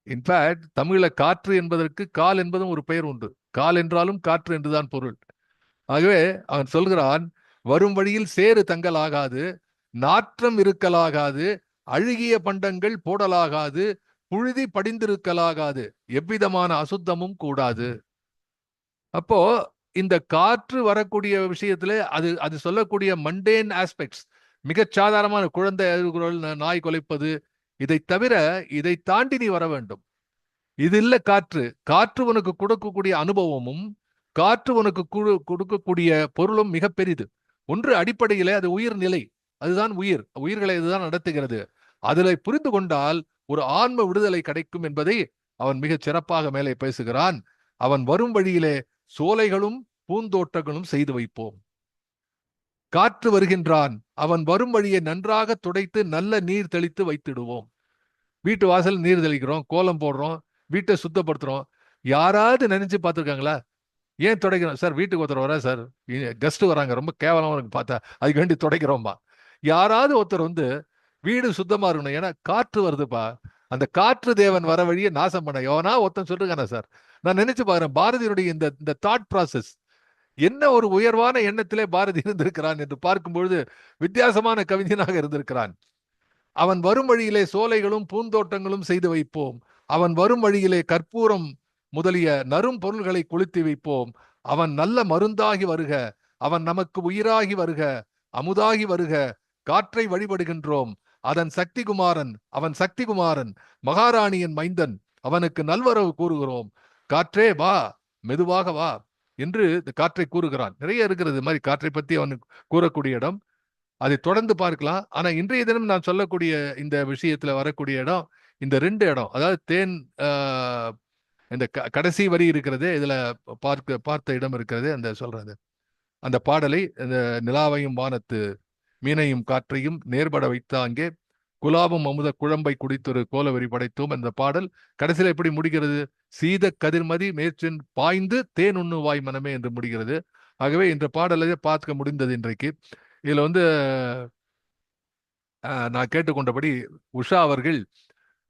இன்ஃபேக்ட் தமிழ்ல காற்று என்பதற்கு கால் என்பதும் ஒரு பெயர் உண்டு. கால் என்றாலும் காற்று என்றுதான் பொருள். ஆகவே அவன் சொல்கிறான், வரும் வழியில் சேறு தங்கலாகாது, நாற்றம் இருக்கலாகாது, அழுகிய பண்டங்கள் போடலாகாது, புழுதி படிந்திருக்கலாகாது, எவ்விதமான அசுத்தமும் கூடாது. அப்போ இந்த காற்று வரக்கூடிய விஷயத்துல அது அது சொல்லக்கூடிய மண்டேன் ஆஸ்பெக்ட்ஸ், மிகச் சாதாரணமான குழந்தை அழுகுரல், நாய் குலைப்பது, இதை தவிர இதை தாண்டி நீ வர வேண்டும். இது இல்ல காற்று. காற்று உனக்கு கொடுக்கக்கூடிய அனுபவமும் காற்று உனக்கு கொடுக்கக்கூடிய பொருளும் மிக பெரிது. ஒன்று அடிப்படையிலே அது உயிர் நிலை, அதுதான் உயிர், உயிர்களை இதுதான் நடத்துகிறது. அதில் புரிந்து கொண்டால் ஒரு ஆன்ம விடுதலை கிடைக்கும் என்பதை அவன் மிகச் சிறப்பாக மேலே பேசுகிறான். அவன் வரும் வழியிலே சோலைகளும் பூந்தோட்டங்களும் செய்து வைப்போம். காற்று வருகின்றான், அவன் வரும் வழியை நன்றாக துடைத்து நல்ல நீர் தெளித்து வைத்திடுவோம். வீட்டு வாசல் நீர் தெளிக்கிறோம், கோலம் போடுறோம், வீட்டை சுத்தப்படுத்துறோம். யாராவது நினைச்சு பார்த்துருக்காங்களா? ஏன் துடைக்கிறோம் சார்? வீட்டுக்கு ஒருத்தர் வர சார், கெஸ்ட் வராங்க, ரொம்ப கேவலமா இருக்கு பார்த்தா, அதுக்கு வேண்டி துடைக்கிறோம்பா. யாராவது ஒருத்தர் வந்து வீடு சுத்தமா இருக்கணும், ஏன்னா காற்று வருதுப்பா, அந்த காற்று தேவன் வர வழியை நாசம் பண்ண எவனா ஒருத்தன் சொல்லிருக்கானே சார்? நான் நினைச்சு பாக்குறேன் பாரதியுடைய இந்த தாட் ப்ராசஸ் என்ன ஒரு உயர்வான எண்ணத்திலே பாரதி இருந்திருக்கிறான் என்று பார்க்கும்பொழுது வித்தியாசமான கவிஞனாக இருந்திருக்கிறான். அவன் வரும் வழியிலே சோலைகளும் பூந்தோட்டங்களும் செய்து வைப்போம். அவன் வரும் வழியிலே கற்பூரம் முதலிய நறும் பொருள்களை கொளுத்தி வைப்போம். அவன் நல்ல மருந்தாகி வருக, அவன் நமக்கு உயிராகி வருக, அமுதாகி வருக. காற்றை வழிபடுகின்றோம், அதன் சக்தி குமாரன், அவன் சக்தி குமாரன், மகாராணியின் மைந்தன், அவனுக்கு நல்வரவு கூறுகிறோம். காற்றே வா, மெதுவாக வா என்று இந்த காற்றை கூறுகிறான். நிறைய இருக்கிறது மாதிரி காற்றை பத்தி அவன் கூறக்கூடிய இடம், அதை தொடர்ந்து பார்க்கலாம். ஆனா இன்றைய தினம் நான் சொல்லக்கூடிய இந்த விஷயத்துல வரக்கூடிய இடம் இந்த ரெண்டு இடம். அதாவது தேன், இந்த கடைசி வரி இருக்கிறது, இதுல பார்த்த இடம் இருக்கிறது, அந்த சொல்றது அந்த பாடலை, இந்த நிலாவையும் வானத்து மீனையும் காற்றையும் நேர்பட வைத்தாங்கே குலாபம் அமுத குழம்பை குடித்தொரு கோலவெறி படைத்தோம். அந்த பாடல் கடைசியில எப்படி முடிகிறது? சீத கதிர்மதி மேற்சென் பாய்ந்து தேன் உண்ணு வாய் மனமே என்று முடிகிறது. ஆகவே இந்த பாடலை பார்க்க முடிந்தது இன்றைக்கு. இதுல வந்து நான் கேட்டுக்கொண்டபடி உஷா அவர்கள்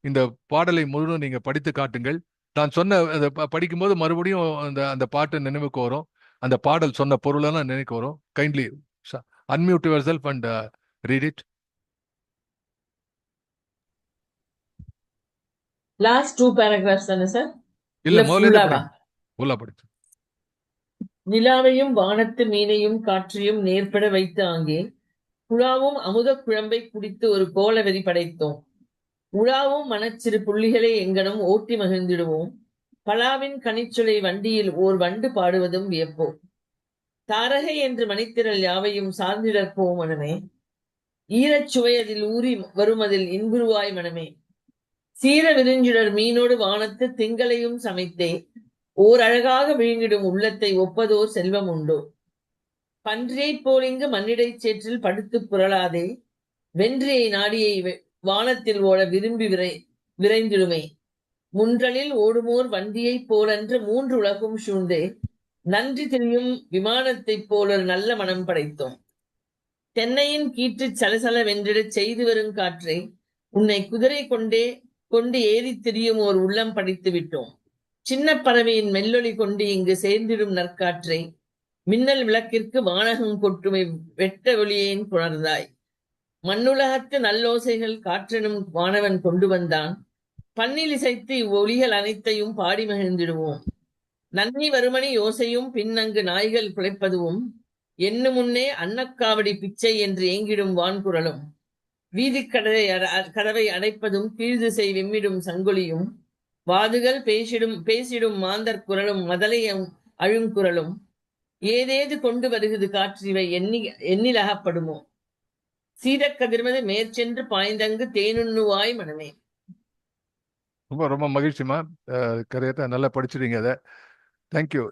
இந்த பாடலை முழுவதும் நீங்க படித்து காட்டுங்கள். நான் சொன்ன படிக்கும்போது மறுபடியும் அந்த அந்த பாட்டு நினைவுக்கு வரும். அந்த பாடல் சொன்ன பொருளெல்லாம் நினைவுக்கு வரும். Kindly unmute yourself and read it. Last 2 paragraphs தானே சார்? இல்ல முதல்ல ஃபுல்லாவா? ஃபுல்லா படிச்சு. நிலாவையும் வானத்து மீனையும் காற்றையும் நேர்பட வைத்து ஆங்கே குழாவும் அமுத குழம்பை குடித்து ஒரு கோலவெறி படைத்தோம். உழாவும் மனச்சிறு புள்ளிகளை எங்கனும் ஓட்டி மகிழ்ந்திடுவோம். பலாவின் கனிச்சொலை வண்டியில் ஓர் வண்டு பாடுவதும் வியப்போம். தாரகை என்று மணித்திரள் யாவையும் சார்ந்திடற்போம் மனமே. ஈரச் சுவை அதில் ஊறி வருமதில் இன்புருவாய் மனமே. சீர விருஞ்சுடர் மீனோடு வானத்து திங்களையும் சமைத்தே ஓர் அழகாக விழுங்கிடும் உள்ளத்தை ஒப்பதோர் செல்வம் உண்டோ. பன்றியைப் போலிங்கு மண்ணிடைச் சேற்றில் படுத்து புரளாதே வென்றியை நாடியை வானத்தில் ஓட விரும்பி விரைந்திடுமே. முன்றலில் ஓடுமோர் வண்டியைப் போலன்று 3 உலகும் சூழ்ந்தே நன்றி திரியும் விமானத்தைப் போலொரு நல்ல மனம் படைத்தோம். தென்னையின் கீற்றுச் சலசல வென்றிடச் செய்து வரும் காற்றை உன்னை குதிரை கொண்டு ஏறித் திரியும் ஓர் உள்ளம் படித்து விட்டோம். சின்ன பறவையின் மெல்லொலி கொண்டு இங்கு சேர்ந்திடும் நற்காற்றை மின்னல் விளக்கிற்கு வானகம் கொட்டுமை வெட்ட ஒளியேன் புணர்ந்தாய். மண்ணுலகத்து நல்லோசைகள் காற்றெனும் வானவன் கொண்டு வந்தான். பண்ணில் இசைத்து இவ்வொலிகள் அனைத்தையும் பாடி மகிழ்ந்திடுவோம். நன்னி வருமணி யோசையும் பின்னங்கு நாய்கள் குலைப்பதுவும் எண்ணு முன்னே அன்னக்காவடி பிச்சை என்று ஏங்கிடும் வான்குரலும் கதவை அடைப்பதும் கீழ்திசை வெம்மிடும் சங்கொலியும் வாதுகள் பேசிடும் மாந்தர் குரலும் மதலையும் அழுங்குரலும் ஏதேது கொண்டு வருகிறது காற்றிவை எண்ணிலகப்படுமோ. சீதக்கதிர்மது மேற்சென்று பாய்ந்தங்கு தேனுண்ணுவாய் மனமே. ரொம்ப ரொம்ப மகிழ்ச்சிமா. கரையத்தை நல்லா படிச்சிருங்க. அதை தேங்க்யூ.